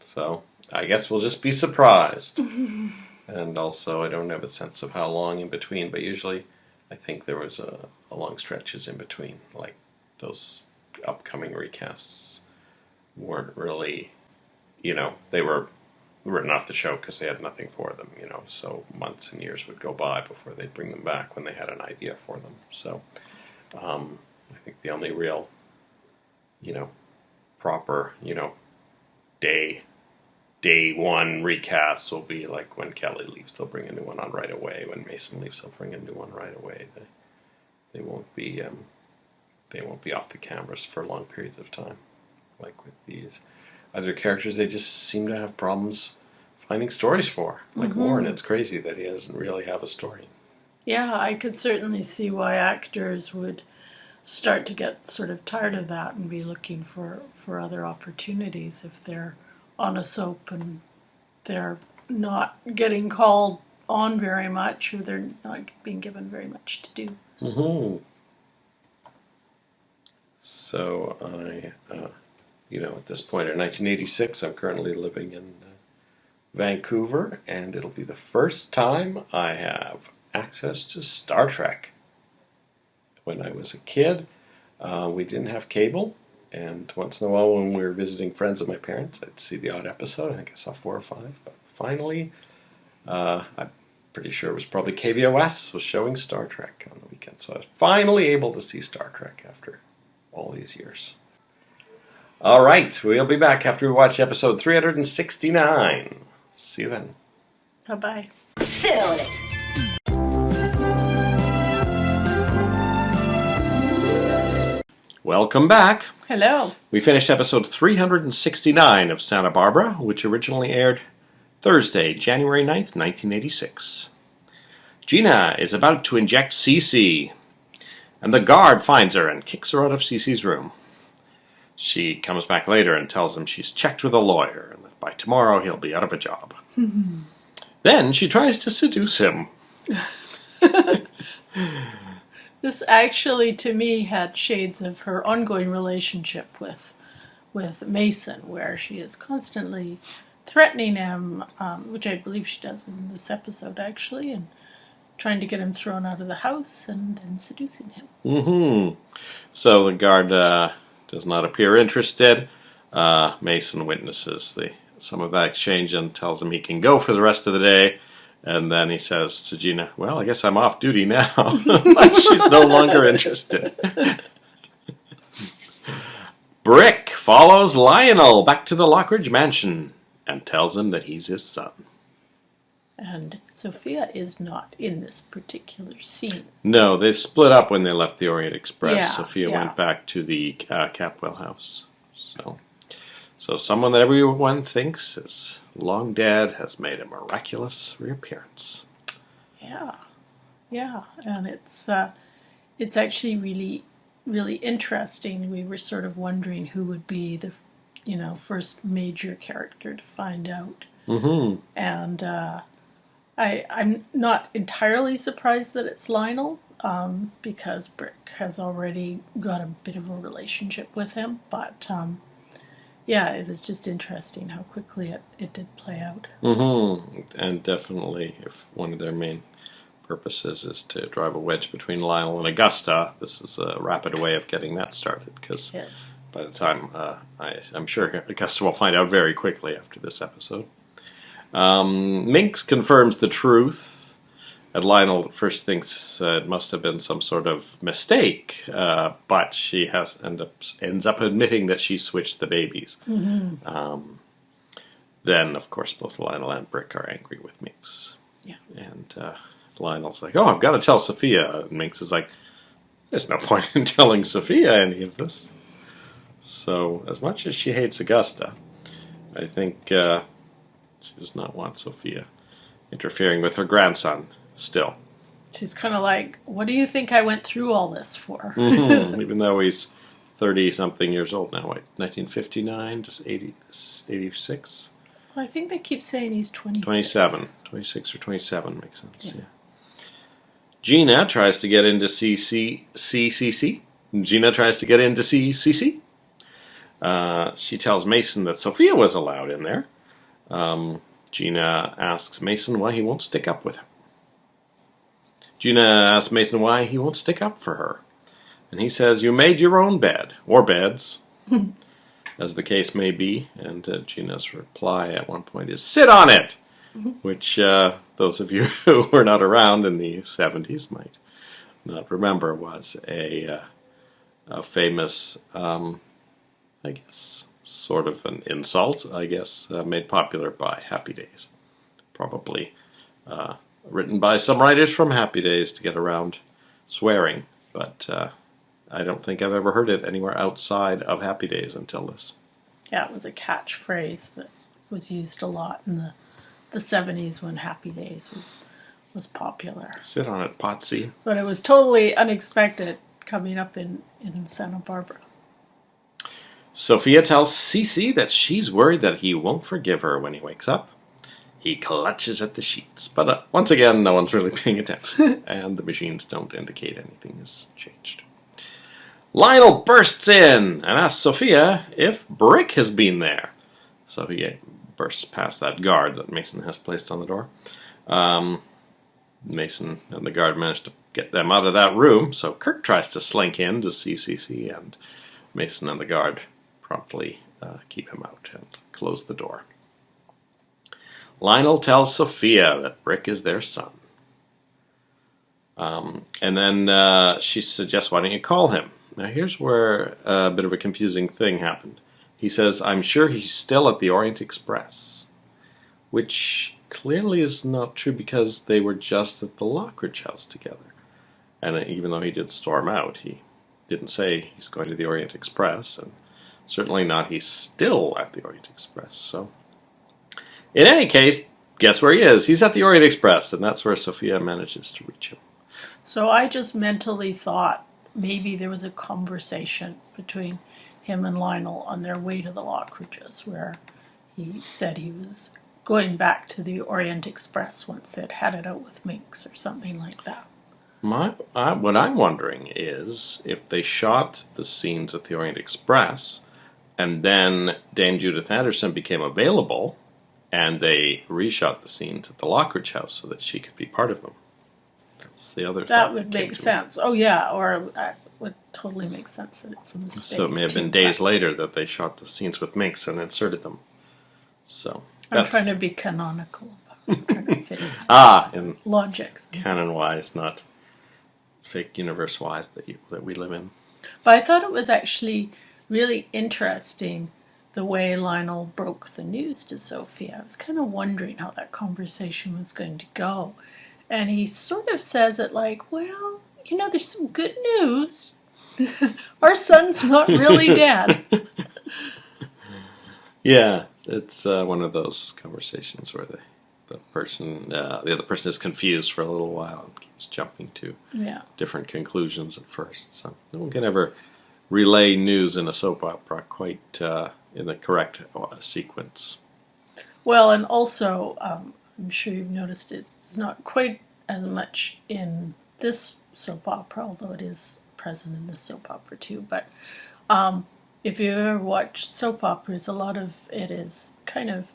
So I guess we'll just be surprised. And also, I don't have a sense of how long in between, but usually I think there was a long stretches in between. Like those upcoming recasts weren't really, they were written off the show because they had nothing for them, so months and years would go by before they'd bring them back when they had an idea for them. So I think the only real, proper, day one recasts will be like when Kelly leaves, they'll bring a new one on right away. When Mason leaves, they'll bring a new one right away. They won't be off the cameras for long periods of time. Like with these other characters, they just seem to have problems finding stories for. Like Warren, it's crazy that he doesn't really have a story. Yeah, I could certainly see why actors would start to get sort of tired of that and be looking for other opportunities if they're on a soap and they're not getting called on very much, or they're not being given very much to do. Mm-hmm. So at this point in 1986, I'm currently living in Vancouver, and it'll be the first time I have access to Star Trek. When I was a kid, we didn't have cable, and once in a while when we were visiting friends of my parents, I'd see the odd episode. I think I saw 4 or 5, but finally, I pretty sure it was probably KVOS was showing Star Trek on the weekend. So I was finally able to see Star Trek after all these years. All right, we'll be back after we watch episode 369. See you then. Bye-bye. Sit on it. Welcome back. Hello. We finished episode 369 of Santa Barbara, which originally aired Thursday, January 9th, 1986. Gina is about to inject Cece, and the guard finds her and kicks her out of Cece's room. She comes back later and tells him she's checked with a lawyer and that by tomorrow he'll be out of a job. Then she tries to seduce him. This actually, to me, had shades of her ongoing relationship with Mason, where she is constantly threatening him, which I believe she does in this episode, actually, and trying to get him thrown out of the house and then seducing him. Mm-hmm. So the guard does not appear interested. Mason witnesses some of that exchange and tells him he can go for the rest of the day. And then he says to Gina, well, I guess I'm off duty now. But she's no longer interested. Brick follows Lionel back to the Lockridge mansion and tells him that he's his son. And Sophia is not in this particular scene. No, they split up when they left the Orient Express. Yeah, Sophia yeah. went back to the Capwell house. So someone that everyone thinks is long dead has made a miraculous reappearance. Yeah, and it's actually really, really interesting. We were sort of wondering who would be the, first major character to find out. Mm-hmm. And I'm not entirely surprised that it's Lionel, because Brick has already got a bit of a relationship with him. But yeah, it was just interesting how quickly it did play out. Mm-hmm. And definitely, if one of their main purposes is to drive a wedge between Lionel and Augusta, this is a rapid way of getting that started. Because Yes. by the time, I'm sure Augusta will find out very quickly after this episode. Minx confirms the truth. And Lionel at first thinks it must have been some sort of mistake, but she ends up admitting that she switched the babies. Mm-hmm. Then, of course, both Lionel and Brick are angry with Minx. Yeah. And Lionel's like, oh, I've got to tell Sophia. And Minx is like, there's no point in telling Sophia any of this. So, as much as she hates Augusta, I think she does not want Sophia interfering with her grandson still. She's kind of like, what do you think I went through all this for? Mm-hmm. Even though he's 30-something years old now. What, 1959 to 86? Well, I think they keep saying he's 26. 27. 26 or 27 makes sense, yeah. Gina tries to get into CCC. Gina tries to get into CCC. She tells Mason that Sophia was allowed in there. Gina asks Mason why he won't stick up with her. Gina asks Mason why he won't stick up for her. And he says, you made your own bed, or beds, as the case may be. And Gina's reply at one point is, sit on it! Which those of you who were not around in the 70s might not remember was a famous, I guess, sort of an insult, made popular by Happy Days. Probably written by some writers from Happy Days to get around swearing, but I don't think I've ever heard it anywhere outside of Happy Days until this. Yeah, it was a catchphrase that was used a lot in the 70s when Happy Days was popular. Sit on it, Potsy. But it was totally unexpected coming up in Santa Barbara. Sophia tells Cece that she's worried that he won't forgive her when he wakes up. He clutches at the sheets, but once again, no one's really paying attention, and the machines don't indicate anything has changed. Lionel bursts in and asks Sophia if Brick has been there. Sophia bursts past that guard that Mason has placed on the door. Mason and the guard manage to get them out of that room, so Kirk tries to slink in to see Cece, and Mason and the guard promptly keep him out and close the door. Lionel tells Sophia that Brick is their son. And then she suggests, why don't you call him? Now here's where a bit of a confusing thing happened. He says, I'm sure he's still at the Orient Express, which clearly is not true because they were just at the Lockridge house together. And even though he did storm out, he didn't say he's going to the Orient Express, and certainly not he's still at the Orient Express. So, in any case, guess where he is? He's at the Orient Express, and that's where Sophia manages to reach him. So I just mentally thought maybe there was a conversation between him and Lionel on their way to the Lockridges, where he said he was going back to the Orient Express once they'd had it out with Minx or something like that. What I'm wondering is if they shot the scenes at the Orient Express, and then Dame Judith Anderson became available, and they reshot the scenes at the Lockridge house so that she could be part of them. That's the other. That would make sense. Oh yeah, or it would totally make sense that it's a mistake. So it may have been days later that they shot the scenes with Minx and inserted them. So I'm trying to be canonical. I'm trying to fit in in logics. canon-wise, not fake universe-wise that we live in. But I thought it was actually really interesting the way Lionel broke the news to Sophia. I was kind of wondering how that conversation was going to go. And he sort of says it like, well, you know, there's some good news. Our son's not really dead. Yeah, it's one of those conversations where the other person is confused for a little while and keeps jumping to different conclusions at first. So no one can ever relay news in a soap opera quite in the correct sequence. Well, and also, I'm sure you've noticed it's not quite as much in this soap opera, although it is present in this soap opera too. But if you ever watched soap operas, a lot of it is kind of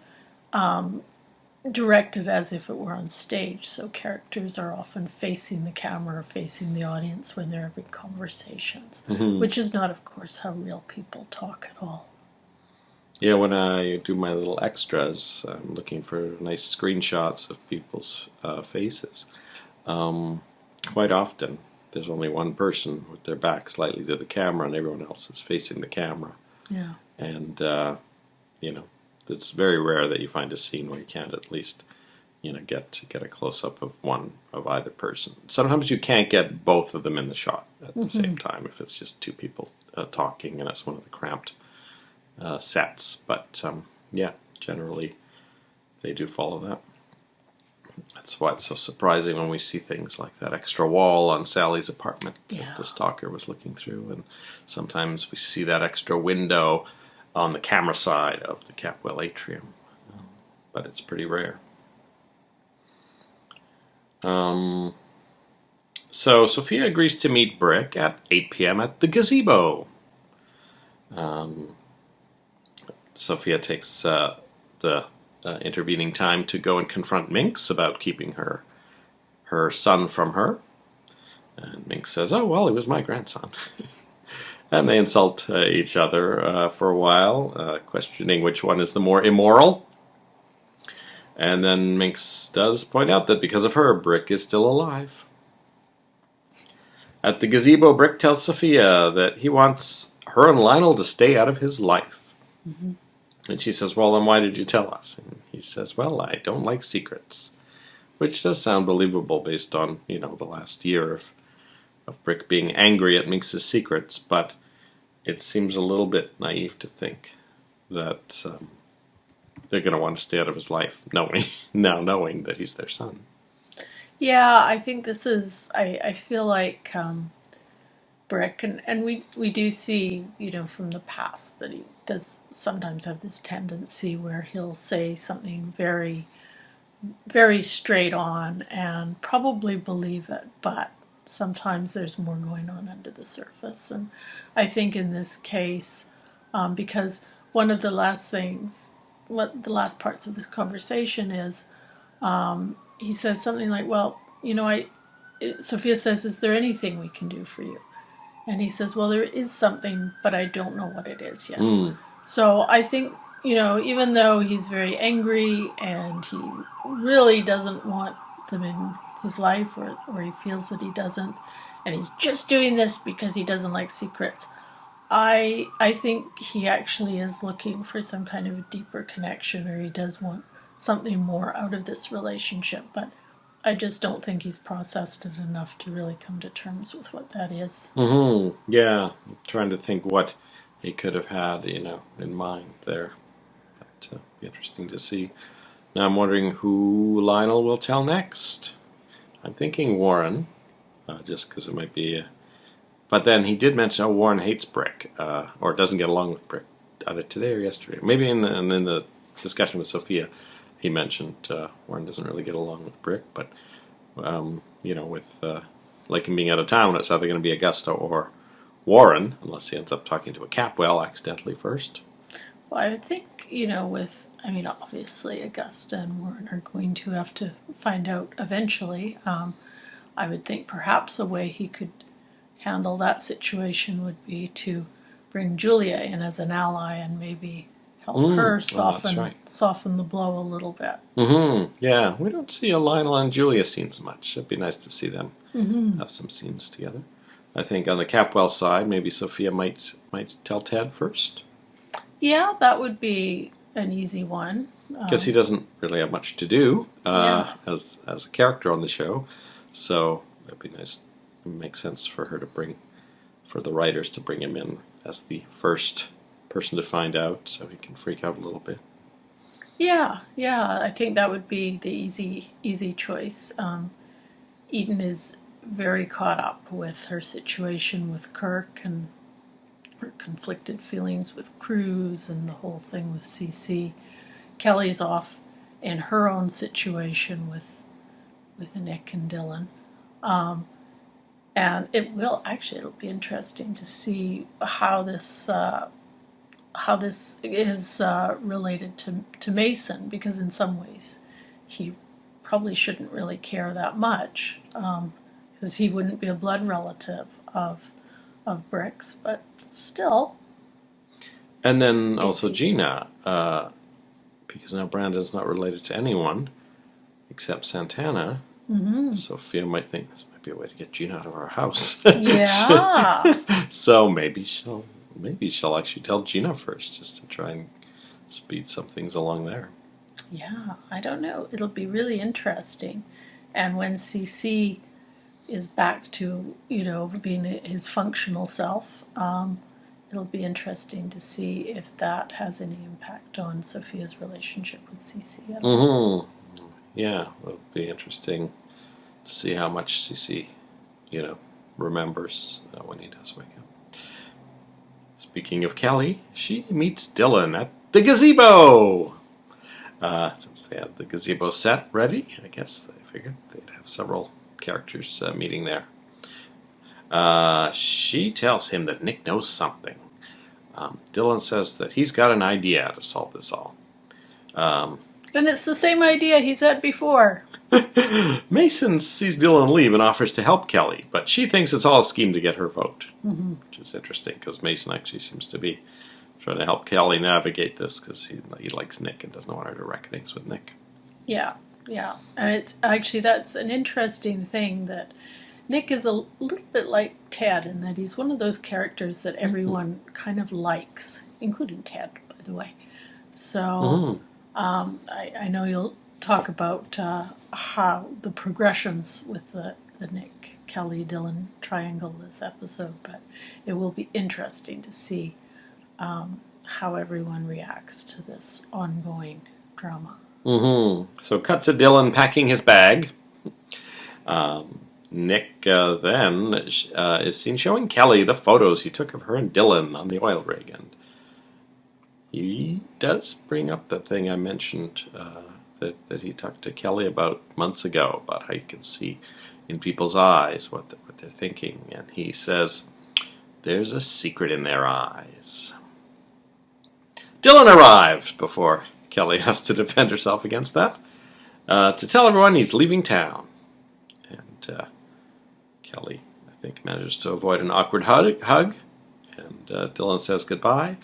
directed as if it were on stage. So characters are often facing the camera or facing the audience when they're having conversations, which is not, of course, how real people talk at all. Yeah, when I do my little extras, I'm looking for nice screenshots of people's faces. Quite often, there's only one person with their back slightly to the camera, and everyone else is facing the camera. Yeah. And, it's very rare that you find a scene where you can't at least, get a close-up of one of either person. Sometimes you can't get both of them in the shot at the same time if it's just two people talking, and it's one of the cramped sets, but generally they do follow that. That's why it's so surprising when we see things like that extra wall on Sally's apartment that the stalker was looking through, and sometimes we see that extra window on the camera side of the Capwell atrium, but it's pretty rare. So Sophia agrees to meet Brick at 8 p.m. at the gazebo. Sophia takes the intervening time to go and confront Minx about keeping her son from her. And Minx says, oh, well, he was my grandson. And they insult each other for a while, questioning which one is the more immoral. And then Minx does point out that because of her, Brick is still alive. At the gazebo, Brick tells Sophia that he wants her and Lionel to stay out of his life. Mm-hmm. And she says, well, then why did you tell us? And he says, well, I don't like secrets. Which does sound believable based on, the last year of Brick being angry at Minx's secrets, but it seems a little bit naive to think that they're going to want to stay out of his life, knowing that he's their son. Yeah, I think this is, I feel like Brick, and we do see, from the past that he does sometimes have this tendency where he'll say something very, very straight on and probably believe it, but sometimes there's more going on under the surface. And I think in this case, because one of the last parts of this conversation is, he says something like, well, Sophia says, is there anything we can do for you? And he says, well, there is something, but I don't know what it is yet. So I think, even though he's very angry and he really doesn't want them in his life, or he feels that he doesn't, and he's just doing this because he doesn't like secrets. I think he actually is looking for some kind of a deeper connection, or he does want something more out of this relationship, but I just don't think he's processed it enough to really come to terms with what that is. Yeah, I'm trying to think what he could have had, in mind there. But be interesting to see. Now I'm wondering who Lionel will tell next. I'm thinking Warren, just because it might be. But then he did mention, Warren hates Brick, or doesn't get along with Brick, either today or yesterday. Maybe in the discussion with Sophia, he mentioned Warren doesn't really get along with Brick, but with like him being out of town, it's either going to be Augusta or Warren, unless he ends up talking to a Capwell accidentally first. Well, I would think, obviously Augusta and Warren are going to have to find out eventually. I would think perhaps a way he could handle that situation would be to bring Julia in as an ally and maybe help her soften the blow a little bit. Yeah, we don't see a Lionel and Julia scenes much. It'd be nice to see them have some scenes together. I think on the Capwell side, maybe Sophia might tell Ted first. Yeah, that would be an easy one. Because he doesn't really have much to do as a character on the show. So it'd be nice. It makes sense for the writers to bring him in as the first person to find out, so he can freak out a little bit. Yeah, I think that would be the easy choice. Eden is very caught up with her situation with Kirk and her conflicted feelings with Cruz and the whole thing with CC. Kelly's off in her own situation with Nick and Dylan. And it'll be interesting to see how this is related to Mason, because in some ways he probably shouldn't really care that much, because he wouldn't be a blood relative of Brick's, but still. And then also Gina, because now Brandon's not related to anyone except Santana. Sophia might think this might be a way to get Gina out of our house. Yeah. So maybe she'll actually tell Gina first, just to try and speed some things along there. Yeah, I don't know. It'll be really interesting. And when CC is back to, being his functional self, it'll be interesting to see if that has any impact on Sophia's relationship with CC. Yeah, it'll be interesting to see how much CC, remembers when he does wake up. Speaking of Kelly, she meets Dylan at the gazebo. Since they had the gazebo set ready, I guess they figured they'd have several characters meeting there. She tells him that Nick knows something. Dylan says that he's got an idea to solve this all. And it's the same idea he's had before. Mason sees Dylan leave and offers to help Kelly, but she thinks it's all a scheme to get her vote, which is interesting because Mason actually seems to be trying to help Kelly navigate this because he likes Nick and doesn't want her to recognize with Nick. Yeah, and it's actually, that's an interesting thing, that Nick is a little bit like Ted in that he's one of those characters that everyone kind of likes, including Ted, by the way. So I know you'll talk about how the progressions with the Nick, Kelly, Dylan triangle this episode, but it will be interesting to see how everyone reacts to this ongoing drama. So cut to Dylan packing his bag. Nick then is seen showing Kelly the photos he took of her and Dylan on the oil rig, and he does bring up the thing I mentioned that he talked to Kelly about months ago, about how you can see in people's eyes what they're thinking. And he says, there's a secret in their eyes. Dylan arrives before Kelly has to defend herself against that, to tell everyone he's leaving town. And Kelly, I think, manages to avoid an awkward hug, and Dylan says goodbye.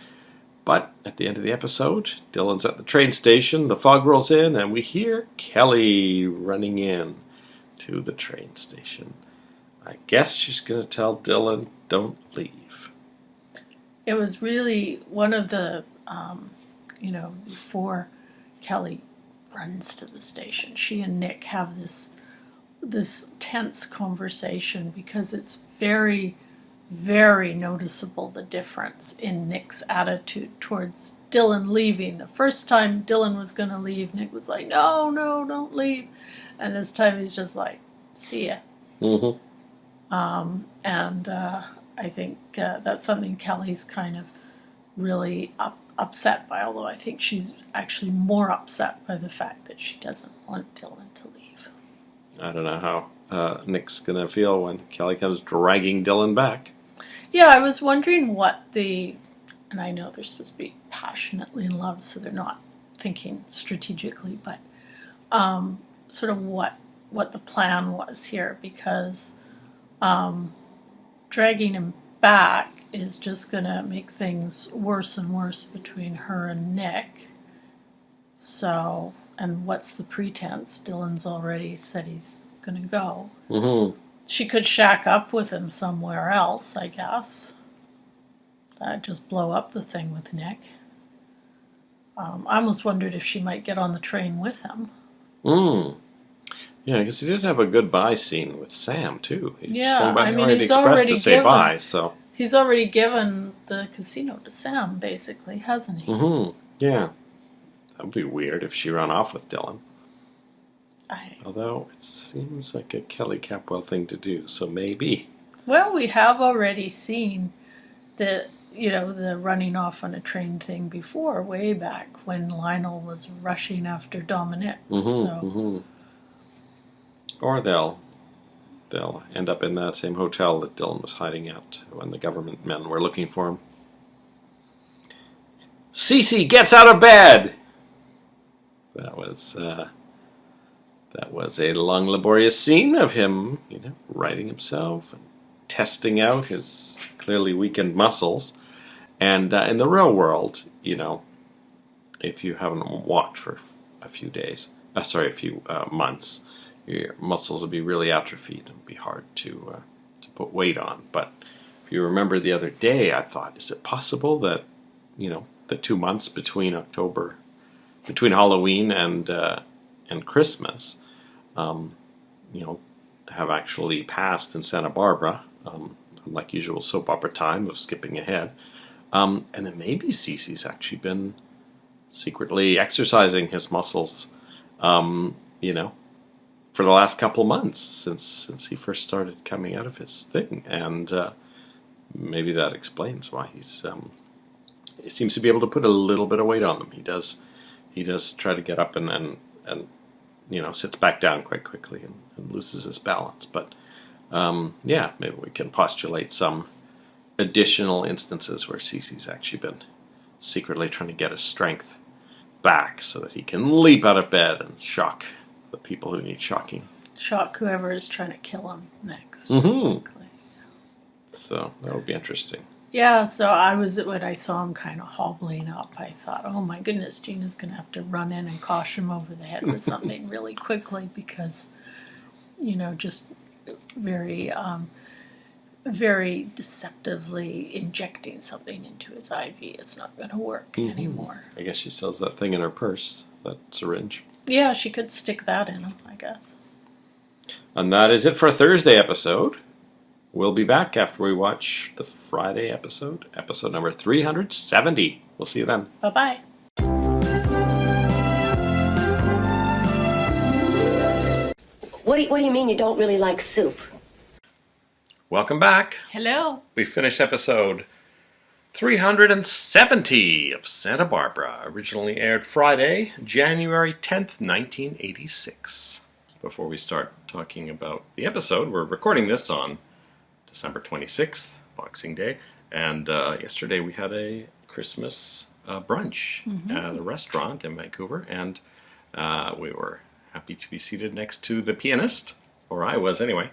But at the end of the episode, Dylan's at the train station, the fog rolls in, and we hear Kelly running in to the train station. I guess she's going to tell Dylan, don't leave. It was really one of the, before Kelly runs to the station, she and Nick have this tense conversation because it's very, very noticeable the difference in Nick's attitude towards Dylan leaving. The first time Dylan was going to leave, Nick was like, no, don't leave. And this time he's just like, see ya. Mm-hmm. I think that's something Kelly's kind of really upset by, although I think she's actually more upset by the fact that she doesn't want Dylan to leave. I don't know how Nick's going to feel when Kelly comes dragging Dylan back. Yeah, I was wondering and I know they're supposed to be passionately in love, so they're not thinking strategically, but sort of what the plan was here, because dragging him back is just going to make things worse and worse between her and Nick. So, and what's the pretense? Dylan's already said he's going to go. Mm-hmm. She could shack up with him somewhere else, I guess. That'd just blow up the thing with Nick. I almost wondered if she might get on the train with him. Yeah, I guess he did have a goodbye scene with Sam, too. He Yeah, I mean, he's he's Express already to say given, bye, so... He's already given the casino to Sam, basically, hasn't he? Mm-hmm. Yeah. That would be weird if she ran off with Dylan. Although, it seems like a Kelly Capwell thing to do, so maybe. Well, we have already seen the running off on a train thing before, way back when Lionel was rushing after Dominic. Or they'll end up in that same hotel that Dylan was hiding at when the government men were looking for him. Cece gets out of bed! That was a long, laborious scene of him, righting himself and testing out his clearly weakened muscles. And in the real world, if you haven't walked for a few months, your muscles will be really atrophied and be hard to put weight on. But if you remember the other day, I thought, is it possible that, the 2 months between Halloween and Christmas, have actually passed in Santa Barbara, unlike usual soap opera time of skipping ahead. And then maybe Cece's actually been secretly exercising his muscles, for the last couple of months since he first started coming out of his thing. And maybe that explains why he seems to be able to put a little bit of weight on them. He does try to get up and sits back down quite quickly and loses his balance. But maybe we can postulate some additional instances where Cece's actually been secretly trying to get his strength back so that he can leap out of bed and shock the people who need shocking. Shock whoever is trying to kill him next, basically. So that would be interesting. Yeah, so when I saw him kind of hobbling up, I thought, oh my goodness, Gina's going to have to run in and cosh him over the head with something really quickly because, just very, very deceptively injecting something into his IV is not going to work anymore. I guess she sells that thing in her purse, that syringe. Yeah, she could stick that in him, I guess. And that is it for a Thursday episode. We'll be back after we watch the Friday episode number 370. We'll see you then. Bye-bye. What do you mean you don't really like soup? Welcome back. Hello. We finished episode 370 of Santa Barbara, originally aired Friday, January 10th, 1986. Before we start talking about the episode, we're recording this on December 26th, Boxing Day, and yesterday we had a Christmas brunch at a restaurant in Vancouver, and we were happy to be seated next to the pianist, or I was anyway,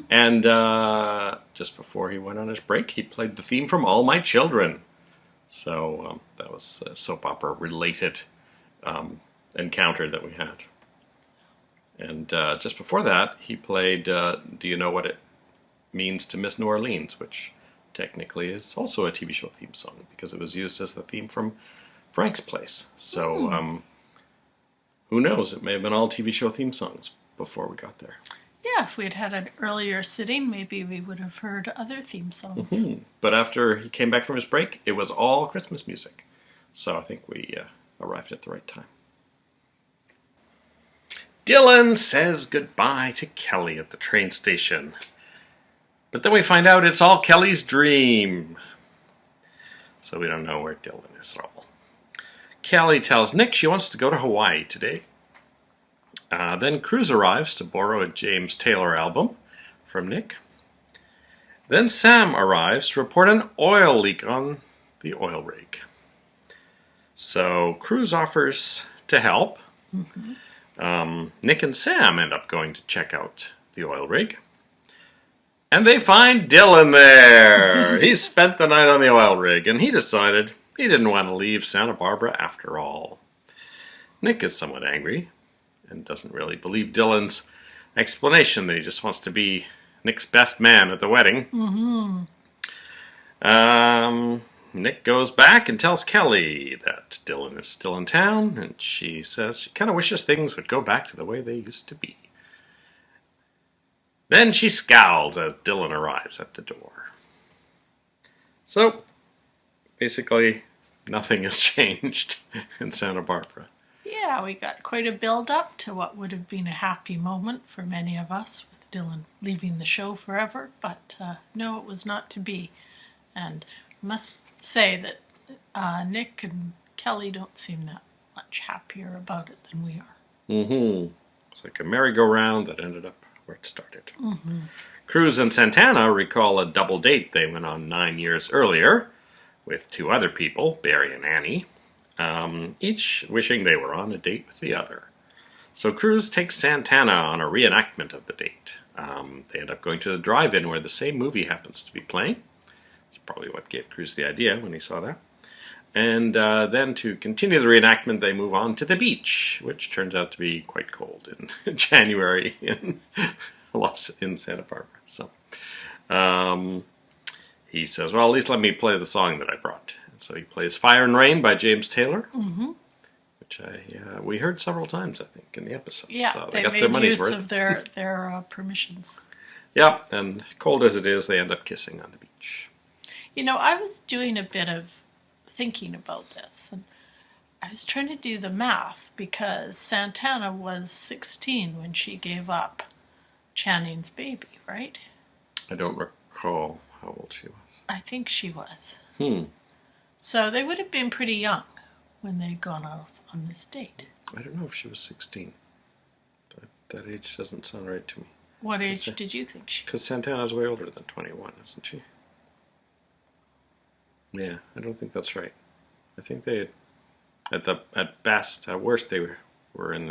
and just before he went on his break, he played the theme from All My Children. So that was a soap opera related encounter that we had. And just before that, he played Do You Know What It Means to Miss New Orleans, which technically is also a TV show theme song because it was used as the theme from Frank's Place. So who knows? It may have been all TV show theme songs before we got there. Yeah, if we had had an earlier sitting, maybe we would have heard other theme songs. Mm-hmm. But after he came back from his break, it was all Christmas music. So I think we arrived at the right time. Dylan says goodbye to Kelly at the train station. But then we find out it's all Kelly's dream. So we don't know where Dylan is at all. Kelly tells Nick she wants to go to Hawaii today. Then Cruz arrives to borrow a James Taylor album from Nick. Then Sam arrives to report an oil leak on the oil rig. So Cruz offers to help. Nick and Sam end up going to check out the oil rig. And they find Dylan there. He spent the night on the oil rig, and he decided he didn't want to leave Santa Barbara after all. Nick is somewhat angry and doesn't really believe Dylan's explanation that he just wants to be Nick's best man at the wedding. Nick goes back and tells Kelly that Dylan is still in town, and she says she kind of wishes things would go back to the way they used to be. Then she scowls as Dylan arrives at the door. So, basically, nothing has changed in Santa Barbara. Yeah, we got quite a build-up to what would have been a happy moment for many of us with Dylan leaving the show forever, but no, it was not to be. And I must say that Nick and Kelly don't seem that much happier about it than we are. It's like a merry-go-round that ended up where it started. Cruz and Santana recall a double date they went on 9 years earlier with two other people, Barry and Annie, each wishing they were on a date with the other. So Cruz takes Santana on a reenactment of the date. They end up going to the drive-in where the same movie happens to be playing. It's probably what gave Cruz the idea when he saw that. And then to continue the reenactment, they move on to the beach, which turns out to be quite cold in January in Santa Barbara. So he says, well, at least let me play the song that I brought. And so he plays Fire and Rain by James Taylor, which we heard several times, I think, in the episode. Yeah, so they got made their money's use worth. of their permissions. Yep, and cold as it is, they end up kissing on the beach. You know, I was doing a bit of thinking about this, and I was trying to do the math because Santana was 16 when she gave up Channing's baby, right? I don't recall how old she was. I think she was. So they would have been pretty young when they'd gone off on this date. I don't know if she was 16. That age doesn't sound right to me. What age did you think she was? Because Santana's way older than 21, isn't she? Yeah, I don't think that's right. I think they, at best, at worst, they were in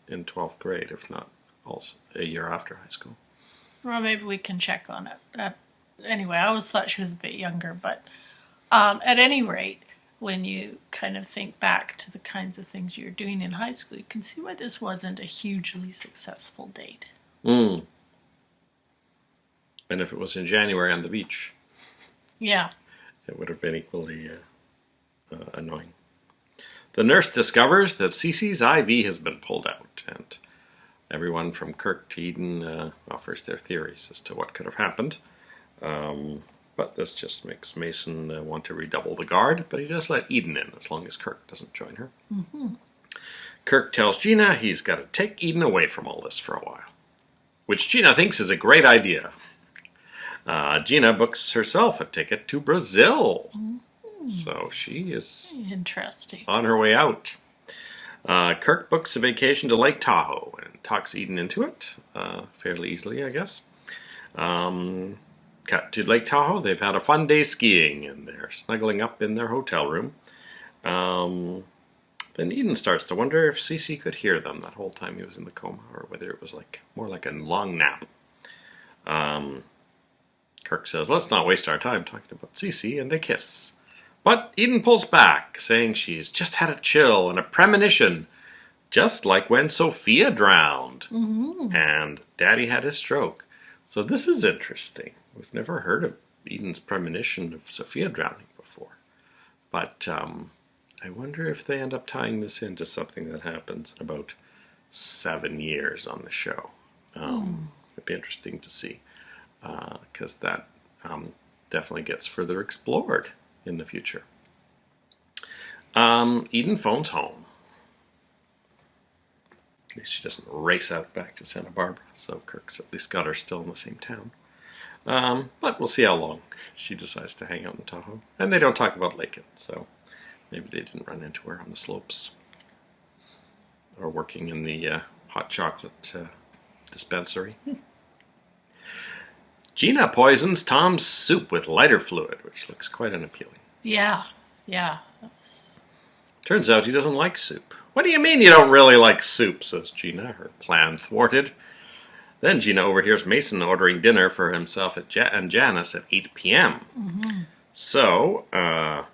12th grade, if not also a year after high school. Well, maybe we can check on it. Anyway, I always thought she was a bit younger, but at any rate, when you kind of think back to the kinds of things you're doing in high school, you can see why this wasn't a hugely successful date. And if it was in January on the beach, Yeah. it would have been equally annoying. The nurse discovers that Cece's IV has been pulled out, and everyone from Kirk to Eden offers their theories as to what could have happened. But this just makes Mason want to redouble the guard, but he does let Eden in as long as Kirk doesn't join her. Kirk tells Gina he's got to take Eden away from all this for a while, which Gina thinks is a great idea. Gina books herself a ticket to Brazil. So she is Interesting. on her way out. Kirk books a vacation to Lake Tahoe and talks Eden into it, fairly easily, I guess. Cut to Lake Tahoe. They've had a fun day skiing, and they're snuggling up in their hotel room. Then Eden starts to wonder if Cece could hear them that whole time he was in the coma, or whether it was more like a long nap. Kirk says, let's not waste our time talking about Cece, and they kiss. But Eden pulls back, saying she's just had a chill and a premonition just like when Sophia drowned Mm-hmm. and Daddy had his stroke. So this is interesting. We've never heard of Eden's premonition of Sophia drowning before. But I wonder if they end up tying this into something that happens in about 7 years on the show. It'd be interesting to see, because that definitely gets further explored in the future. Eden phones home. At least she doesn't race out back to Santa Barbara, so Kirk's at least got her still in the same town. But we'll see how long she decides to hang out in Tahoe. And they don't talk about Lakin, so maybe they didn't run into her on the slopes or working in the hot chocolate dispensary. Gina poisons Tom's soup with lighter fluid, which looks quite unappealing. Yeah. That was... Turns out he doesn't like soup. What do you mean you don't really like soup, says Gina, her plan thwarted. Then Gina overhears Mason ordering dinner for himself and Janice at 8 p.m. Mm-hmm. So,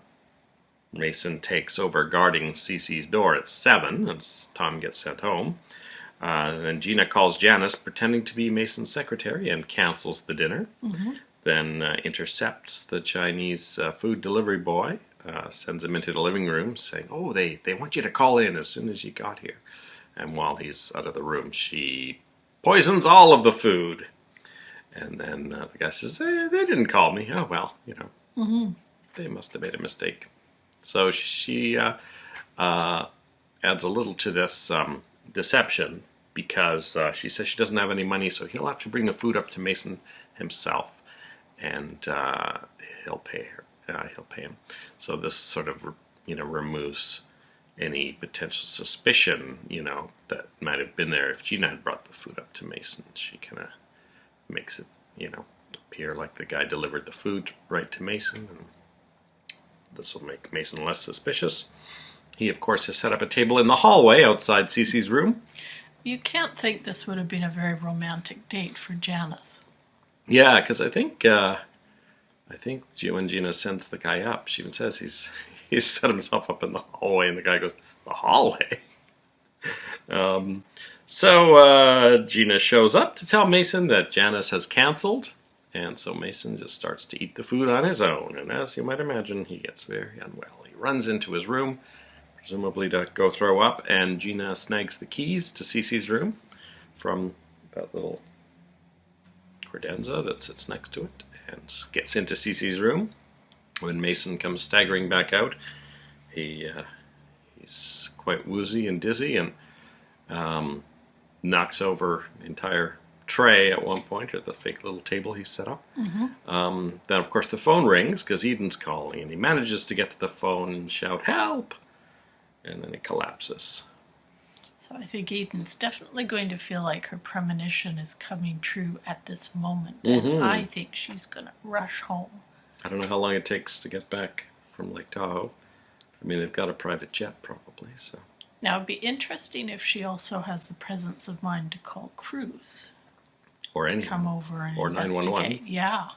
Mason takes over guarding Cece's door at 7 as Tom gets sent home. Then Gina calls Janice, pretending to be Mason's secretary, and cancels the dinner. Mm-hmm. Then intercepts the Chinese food delivery boy, sends him into the living room, saying, "Oh, they want you to call in as soon as you got here." And while he's out of the room, she poisons all of the food. And then the guy says, they didn't call me. Oh, well, Mm-hmm. they must have made a mistake. So she adds a little to this deception, because she says she doesn't have any money, so he'll have to bring the food up to Mason himself, and he'll pay her. He'll pay him. So this sort of, removes any potential suspicion, that might have been there if Gina had brought the food up to Mason. She kind of makes it, appear like the guy delivered the food right to Mason, and this will make Mason less suspicious. He, of course, has set up a table in the hallway outside Cece's room. You can't think this would have been a very romantic date for Janice. Yeah, because I think when Gina sends the guy up, she even says he's set himself up in the hallway, and the guy goes, "The hallway?" So Gina shows up to tell Mason that Janice has canceled, and so Mason just starts to eat the food on his own, and as you might imagine, he gets very unwell. He runs into his room, presumably to go throw up, and Gina snags the keys to Cece's room from that little credenza that sits next to it, and gets into Cece's room. When Mason comes staggering back out, he's quite woozy and dizzy, and knocks over the entire tray at one point, or the fake little table he set up. Mm-hmm. Then, of course, the phone rings because Eden's calling, and he manages to get to the phone and shout, "Help!" And then he collapses. So I think Eden's definitely going to feel like her premonition is coming true at this moment. Mm-hmm. And I think she's going to rush home. I don't know how long it takes to get back from Lake Tahoe. I mean, they've got a private jet, probably, so... Now, it'd be interesting if she also has the presence of mind to call Cruz. Or anyone. Come over and or investigate. 911. Yeah.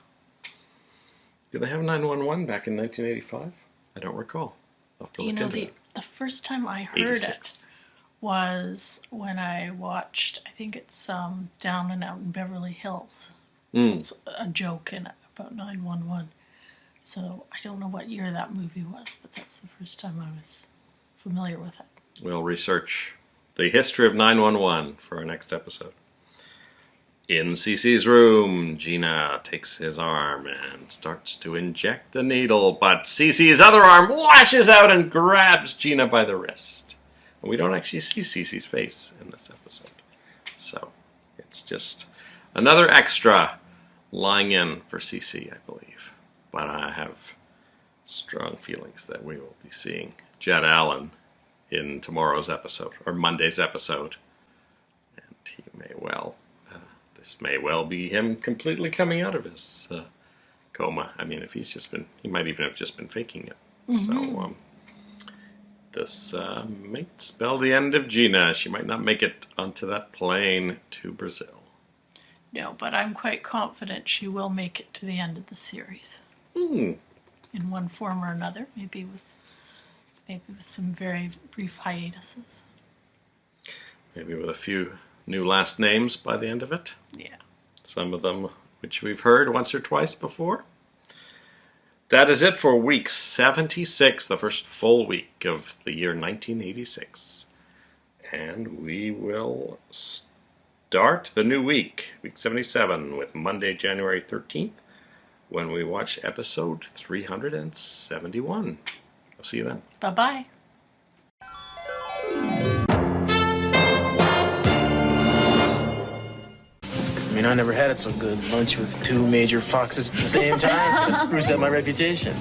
Did they have 911 back in 1985? I don't recall. I'll have to look into it. The first time I heard 86. it was when I watched, I think it's Down and Out in Beverly Hills. It's a joke in it about 911. So I don't know what year that movie was, but that's the first time I was familiar with it. We'll research the history of 911 for our next episode. In Cece's room, Gina takes his arm and starts to inject the needle, but Cece's other arm lashes out and grabs Gina by the wrist. And we don't actually see Cece's face in this episode. So it's just another extra lying in for Cece, I believe. But I have strong feelings that we will be seeing Jed Allen in tomorrow's episode, or Monday's episode. And he may well... This may well be him completely coming out of his coma. I mean, if he's just been... He might even have just been faking it. Mm-hmm. So, this might spell the end of Gina. She might not make it onto that plane to Brazil. No, but I'm quite confident she will make it to the end of the series. In one form or another, maybe with some very brief hiatuses. Maybe with a few new last names by the end of it. Yeah. Some of them which we've heard once or twice before. That is it for week 76, the first full week of the year 1986. And we will start the new week, week 77, with Monday, January 13th, when we watch episode 371. I'll see you then. Bye-bye. I mean, I never had it so good. Lunch with two major foxes at the same time. It's gonna spruce up my reputation.